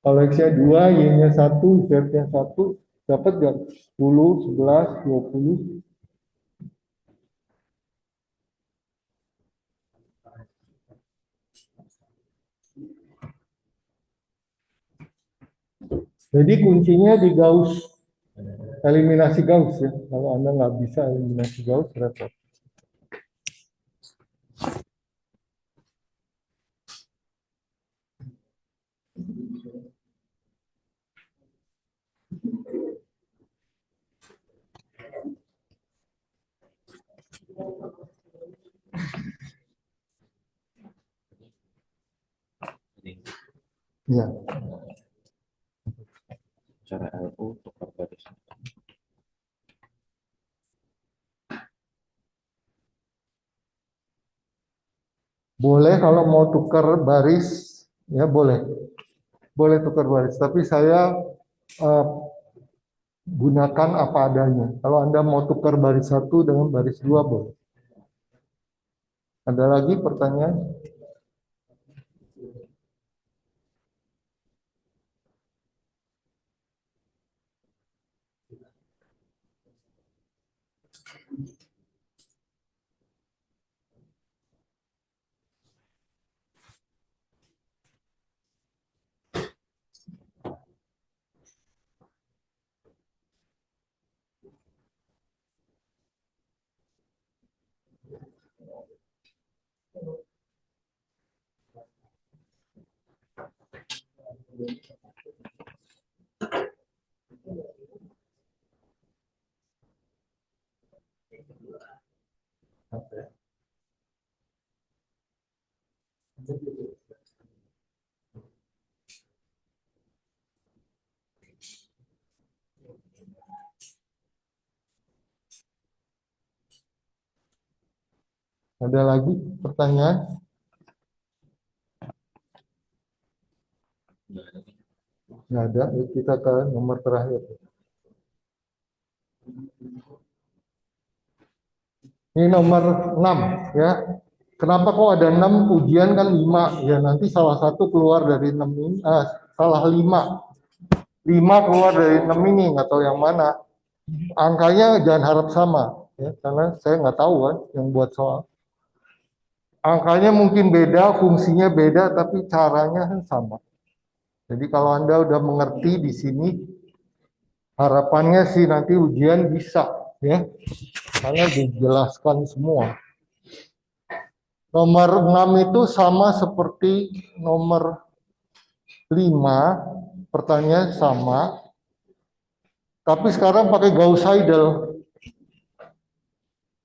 Kalau X-nya 2, Y-nya 1, Z-nya 1, dapat nggak? 10, 11, 20. Jadi kuncinya di Gauss, eliminasi Gauss ya. Kalau Anda nggak bisa eliminasi Gauss, repot. Ya. Cara LU tukar baris. Boleh kalau mau tukar baris, ya boleh. Boleh tukar baris, tapi saya eh, gunakan apa adanya. Kalau Anda mau tukar baris satu dengan baris dua, boleh. Ada lagi pertanyaan? Ada lagi pertanyaan? Nggak ada. Yuk kita ke nomor terakhir. Ini nomor 6 ya. Kenapa kok ada 6 ujian kan 5? Ya nanti salah satu keluar dari 6 ini, salah 5. 5 keluar dari 6 ini, nggak tahu yang mana. Angkanya jangan harap sama ya, karena saya nggak tahu kan yang buat soal. Angkanya mungkin beda, fungsinya beda, tapi caranya kan sama. Jadi kalau Anda udah mengerti di sini, harapannya sih nanti ujian bisa ya, karena dijelaskan semua. Nomor 6 itu sama seperti nomor 5, pertanyaan sama, tapi sekarang pakai Gauss-Seidel.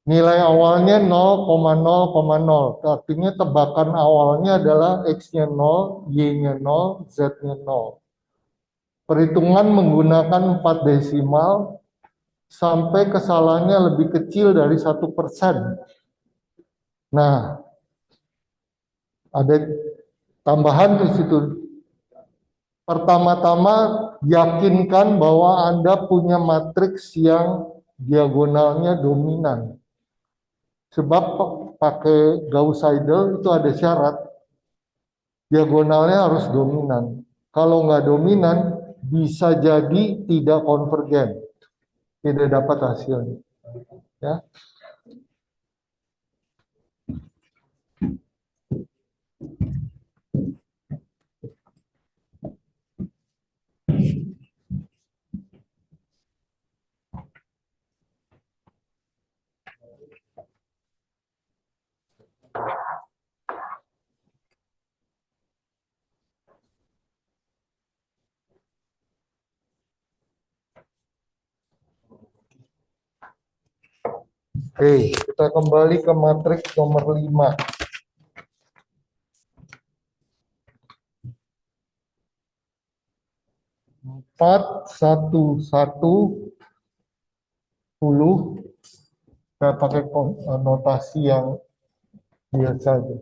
Nilai awalnya 0,0,0, artinya tebakan awalnya adalah X-nya 0, Y-nya 0, Z-nya 0. Perhitungan menggunakan 4 desimal, sampai kesalahannya lebih kecil dari 1%. Nah, ada tambahan di situ. Pertama-tama, yakinkan bahwa Anda punya matriks yang diagonalnya dominan. Sebab pakai Gauss-Seidel itu ada syarat, diagonalnya harus dominan. Kalau nggak dominan, bisa jadi tidak konvergen, tidak dapat hasilnya. Ya. Oke, kita kembali ke matriks nomor 5. Empat, 1, 1, 10. Saya pakai notasi yang biasa aja.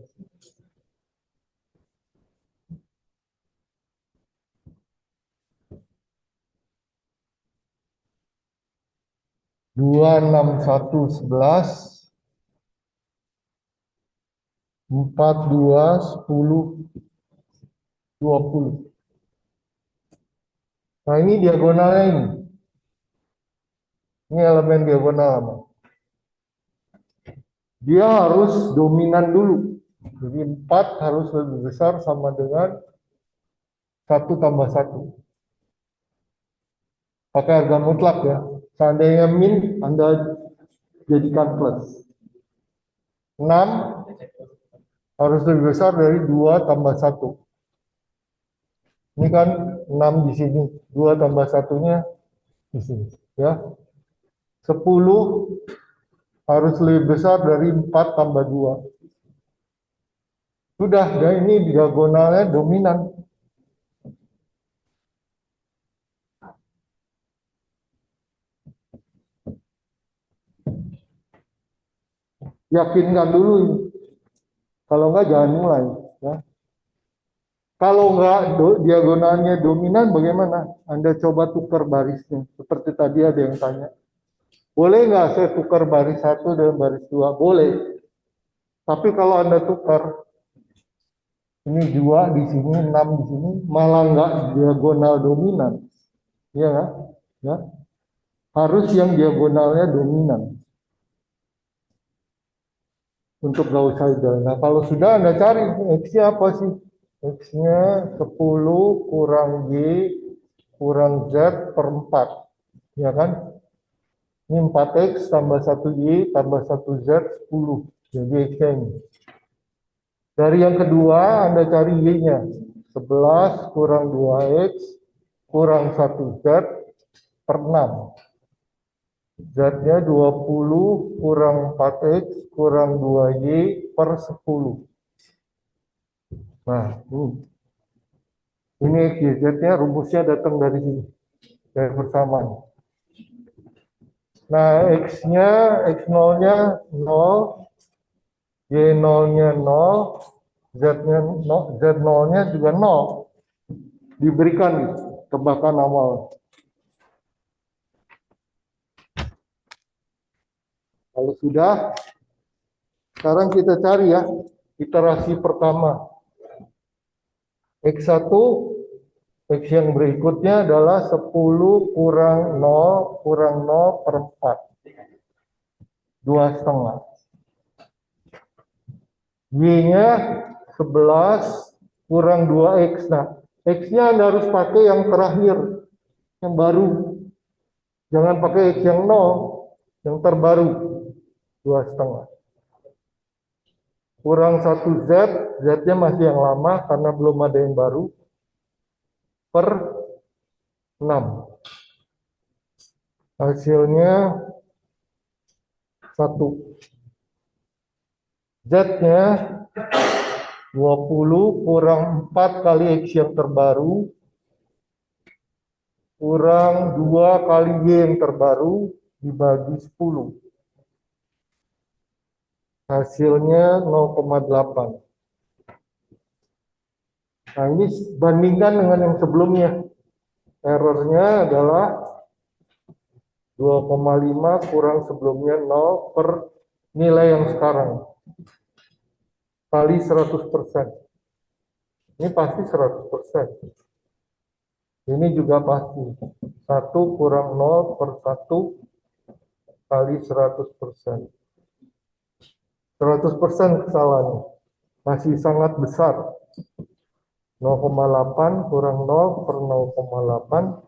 2, 6, 1, 11. 4, 2, 10, 20. Nah ini diagonalnya ini. Ini elemen diagonal. Dia harus dominan dulu. Jadi 4 harus lebih besar sama dengan 1 tambah 1. Pakai harga mutlak ya. Seandainya min, Anda jadikan plus. 6 harus lebih besar dari 2 tambah 1. Ini kan 6 di sini. 2 tambah 1-nya di sini. Ya. 10 harus lebih besar dari 4 tambah 2. Sudah, dan ini diagonalnya dominan. Yakinkan dulu ini. Kalau enggak jangan mulai. Ya. Kalau enggak diagonalnya dominan, bagaimana? Anda coba tukar barisnya. Seperti tadi ada yang tanya. Boleh nggak saya tukar baris 1 dengan baris 2? Boleh. Tapi kalau Anda tukar, ini 2 di sini, 6 di sini, malah nggak diagonal dominan. Iya nggak? Ya. Harus yang diagonalnya dominan. Untuk nggak usah jalan. Nah, kalau sudah Anda cari, X-nya apa sih? X-nya 10 kurang Y kurang Z per 4. Ya kan? Ini 4X tambah 1Y tambah 1Z 10. Jadi X-nya ini. Dari yang kedua, Anda cari Y-nya. 11 kurang 2X kurang 1Z per 6. Z-nya 20 kurang 4X kurang 2Y per 10. Nah, ini X, Y, Z-nya rumusnya datang dari sini. Dari persamaan. Nah, X-nya, X0-nya 0, Y0-nya 0, Z-nya 0, Z0-nya juga 0. Diberikan tebakan awal. Kalau sudah, sekarang kita cari ya, iterasi pertama. X1, X yang berikutnya adalah 10 kurang 0 kurang 0 per 4. 2,5. Y-nya 11 kurang 2X. Nah, X-nya Anda harus pakai yang terakhir, yang baru. Jangan pakai X yang 0, yang terbaru. 2,5. Kurang 1Z, Z-nya masih yang lama karena belum ada yang baru, per 6. Hasilnya 1. Z-nya 20 kurang 4 kali X yang terbaru, kurang 2 kali Y yang terbaru, dibagi 10. Hasilnya 0,8. Nah, ini bandingkan dengan yang sebelumnya. Errornya adalah 2,5 kurang sebelumnya 0 per nilai yang sekarang. Kali 100%. Ini pasti 100%. Ini juga pasti. 1 kurang 0 per 1 kali 100%. 100% kesalahannya. Masih sangat besar. 0,8 kurang 0 per 0,8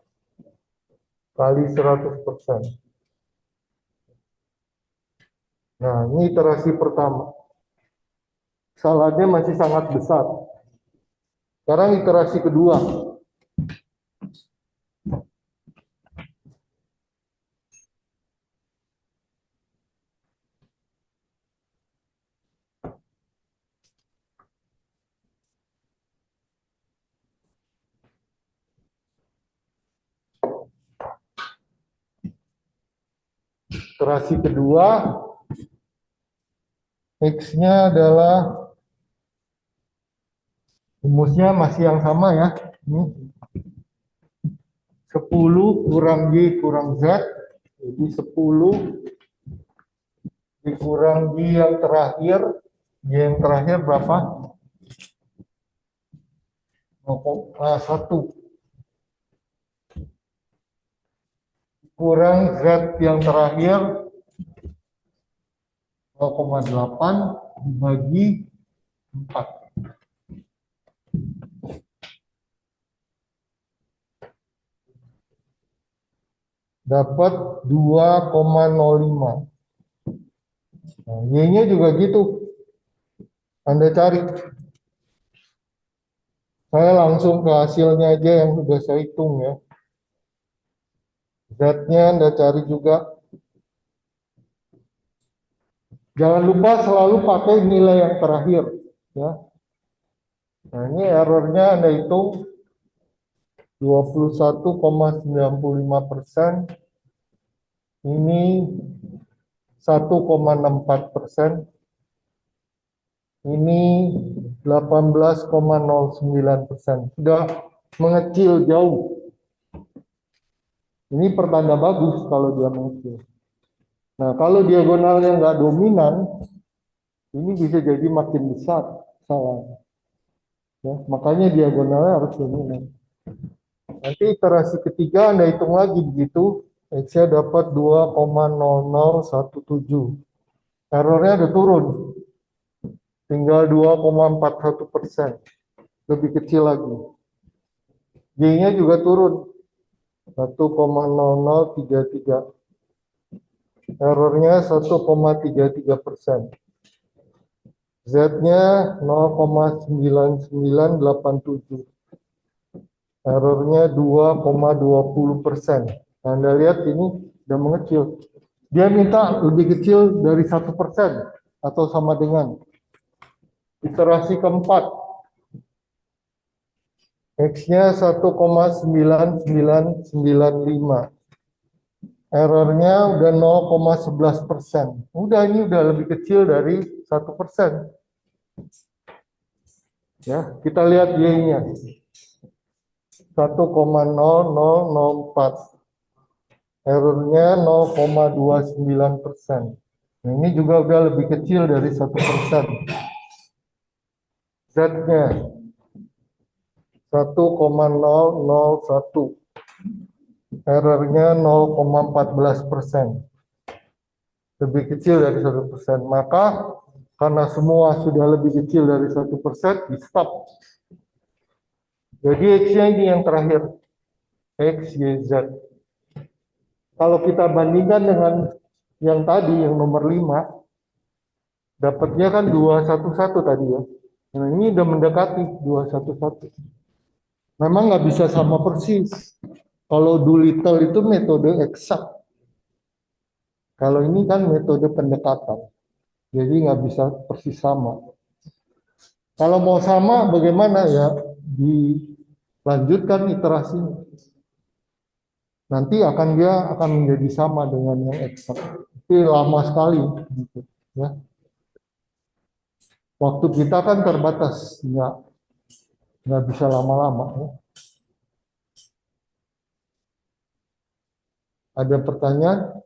kali 100%. Nah, ini iterasi pertama. Kesalahannya masih sangat besar. Sekarang iterasi kedua. Iterasi kedua, X-nya adalah rumusnya masih yang sama ya. Ini 10 kurang Y kurang Z, jadi 10 dikurang Y yang terakhir. Y yang terakhir berapa? 1. Kurang Z yang terakhir 0,8 dibagi 4. Dapat 2,05. Nah, Y-nya juga gitu. Anda cari. Saya langsung ke hasilnya aja yang sudah saya hitung ya. Z-nya Anda cari juga. Jangan lupa selalu pakai nilai yang terakhir, ya. Nah, ini errornya Anda hitung 21,95%, ini 1,64%, ini 18,09%. Sudah mengecil jauh. Ini pertanda bagus kalau dia mengecil. Nah, kalau diagonalnya nggak dominan, ini bisa jadi makin besar salah. Ya, makanya diagonalnya harus dominan. Nanti iterasi ketiga Anda hitung lagi begitu, X-nya dapat 2,0017. Errornya ada turun, tinggal 2,41%, lebih kecil lagi. Y-nya juga turun, 1,0033. Errornya 1,33%. Z-nya 0,9987. Errornya 2,20%. Nah, Anda lihat ini sudah mengecil. Dia minta lebih kecil dari 1% atau sama dengan. Iterasi keempat. X-nya 1,9995. Errornya udah 0,11%. Udah, ini udah lebih kecil dari 1%. Ya, kita lihat Y-nya. 1,0004. Errornya 0,29%. Nah, ini juga udah lebih kecil dari 1%. Z-nya 1,001. Errornya 0,14%. Lebih kecil dari 1%. Maka karena semua sudah lebih kecil dari 1%, di stop. Jadi X-nya ini yang terakhir. X, Y, Z. Kalau kita bandingkan dengan yang tadi, yang nomor 5, dapatnya kan 211 tadi ya. Nah, ini udah mendekati 211. Memang nggak bisa sama persis. Kalau Doolittle itu metode eksak. Kalau ini kan metode pendekatan. Jadi nggak bisa persis sama. Kalau mau sama bagaimana ya? Dilanjutkan iterasinya. Nanti dia akan menjadi sama dengan yang eksak. Tapi lama sekali gitu, ya. Waktu kita kan terbatas, nggak bisa lama-lama. Ya. Ada pertanyaan?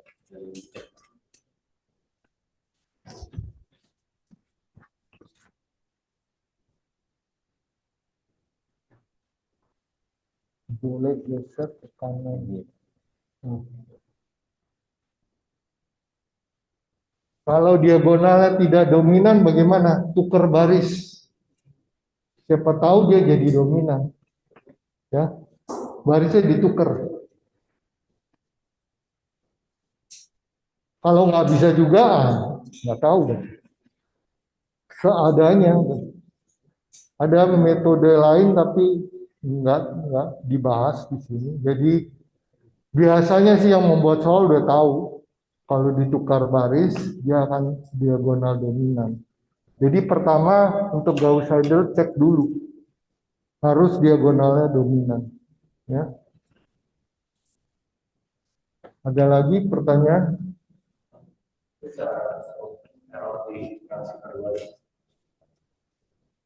Boleh geser ke kanan. Kalau diagonalnya tidak dominan, bagaimana? Tukar baris. Siapa tahu dia jadi dominan. Ya, barisnya ditukar. Kalau nggak bisa juga, nggak tahu deh. Seadanya. Ada metode lain tapi nggak dibahas di sini. Jadi biasanya sih yang membuat soal udah tahu kalau ditukar baris dia akan diagonal dominan. Jadi pertama untuk Gauss-Seidel cek dulu harus diagonalnya dominan. Ya. Ada lagi pertanyaan?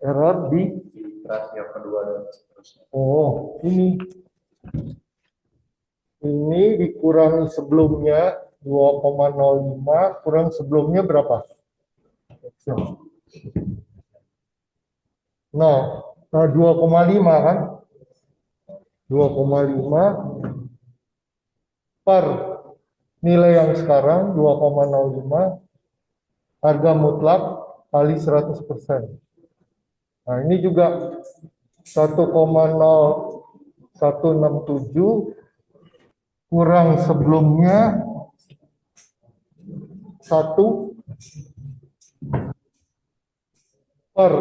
Error di iterasi yang kedua dan seterusnya. Oh, ini dikurangi sebelumnya 2,05 kurang sebelumnya berapa? Nah, 2,5 kan? 2,5 per nilai yang sekarang 2,05 harga mutlak kali 100%. Nah, ini juga 1,0167 kurang sebelumnya 1 per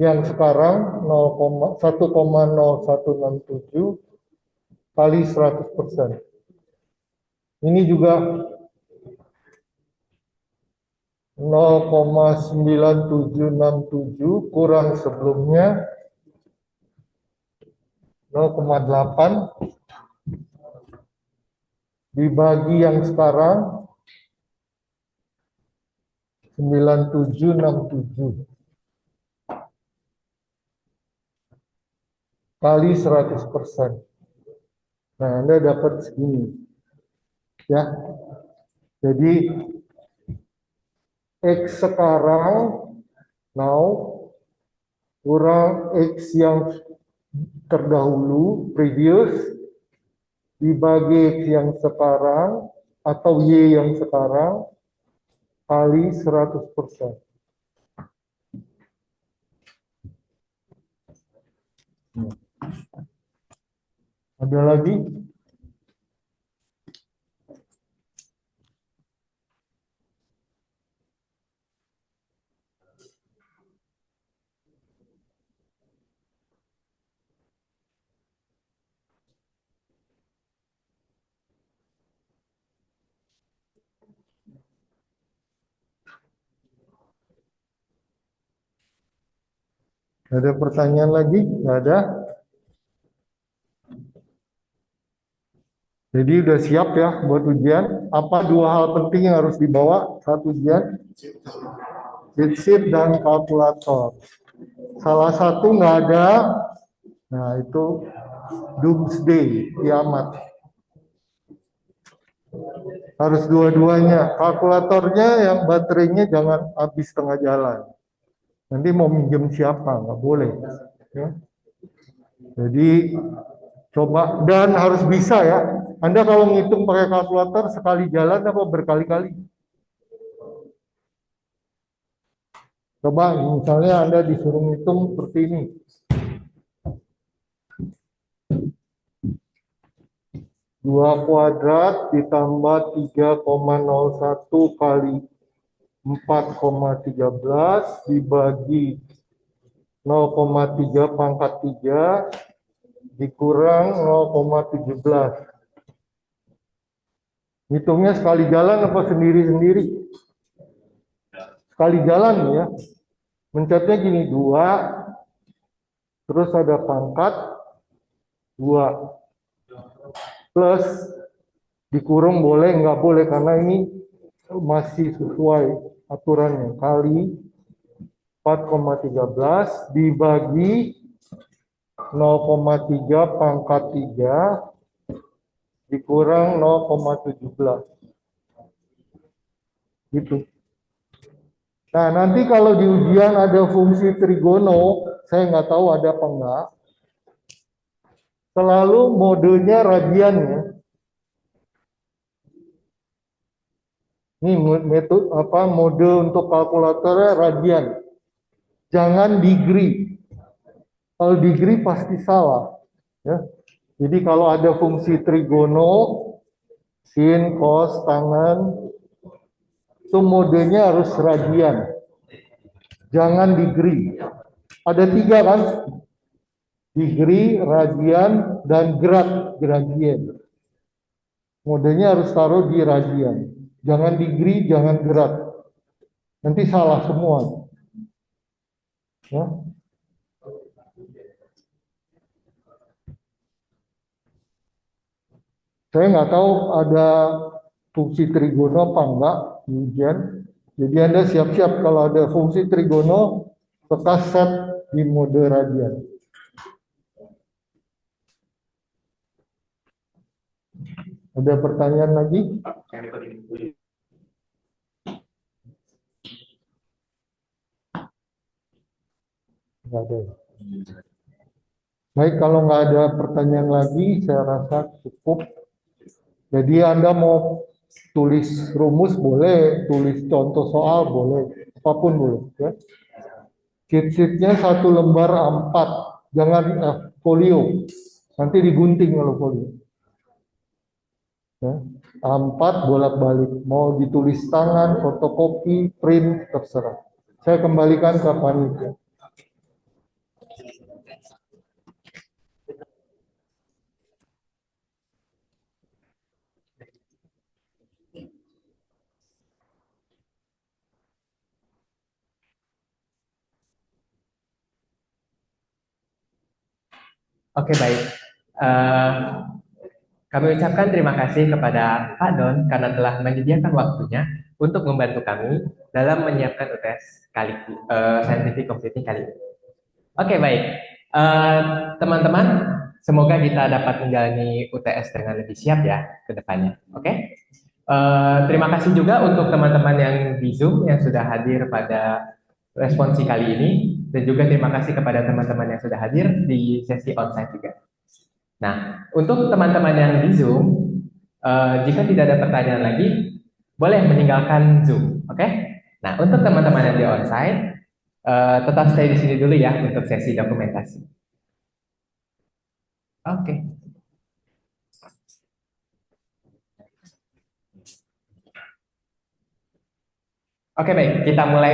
yang sekarang 1,0167 kali 100%. Ini juga 0,9767 kurang sebelumnya 0,8 dibagi yang sekarang 9767 kali 100%. Nah, Anda dapat segini. Ya. Jadi X sekarang now kurang X yang terdahulu previous dibagi X yang sekarang atau Y yang sekarang kali 100%. Ada lagi? Ada pertanyaan lagi? Nggak ada? Jadi udah siap ya buat ujian. Apa dua hal penting yang harus dibawa saat ujian? Cheat sheet dan kalkulator. Salah satu nggak ada, nah itu doomsday, kiamat. Harus dua-duanya. Kalkulatornya yang baterainya jangan habis tengah jalan. Nanti mau minjem siapa? Nggak boleh. Ya. Jadi coba dan harus bisa ya. Anda kalau ngitung pakai kalkulator sekali jalan apa berkali-kali? Coba misalnya Anda disuruh ngitung seperti ini. 2 kuadrat ditambah 3,01 kali 4,13 dibagi 0,3 pangkat 3 dikurang 0,17. Hitungnya sekali jalan apa sendiri-sendiri? Sekali jalan ya. Mencetnya gini, 2, terus ada pangkat 2. Plus, dikurung boleh, nggak boleh, karena ini masih sesuai aturannya. Kali 4,13 dibagi 0,3 pangkat 3 dikurang 0,17. Gitu. Nah, nanti kalau di ujian ada fungsi trigono, saya nggak tahu ada apa enggak. Selalu modenya radian ya. Ini metode apa mode untuk kalkulatornya radian. Jangan degree. Kalau degree pasti salah. Ya. Jadi kalau ada fungsi trigono, sin, cos, tangen, itu modenya harus radian. Jangan degree. Ada 3 kan? Degree, radian, dan grad, gradient. Modenya harus taruh di radian. Jangan degree, jangan grad. Nanti salah semua. Ya. Saya nggak tahu ada fungsi trigono apa enggak di ujian. Jadi Anda siap-siap kalau ada fungsi trigono, tetap set di mode radian. Ada pertanyaan lagi? Nggak ada. Baik, kalau nggak ada pertanyaan lagi, saya rasa cukup. Jadi Anda mau tulis rumus boleh, tulis contoh soal boleh, apapun boleh. Ya. Cheat sheet-nya 1 lembar A4, jangan folio, nanti digunting kalau folio. Ya. A4 bolak-balik, mau ditulis tangan, fotokopi, print, terserah. Saya kembalikan ke panitia. Oke, baik. Eh, Kami ucapkan terima kasih kepada Pak Don karena telah menyediakan waktunya untuk membantu kami dalam menyiapkan UTS Scientific Computing kali ini. Oke, baik. Eh, Teman-teman, semoga kita dapat menjalani UTS dengan lebih siap ya ke depannya. Oke? Terima kasih juga untuk teman-teman yang di Zoom yang sudah hadir pada responsi kali ini, dan juga terima kasih kepada teman-teman yang sudah hadir di sesi onsite juga. Nah, untuk teman-teman yang di Zoom, jika tidak ada pertanyaan lagi, boleh meninggalkan Zoom, oke? Nah, untuk teman-teman yang di onsite, tetap stay di sini dulu ya untuk sesi dokumentasi. Oke. Oke, baik, kita mulai.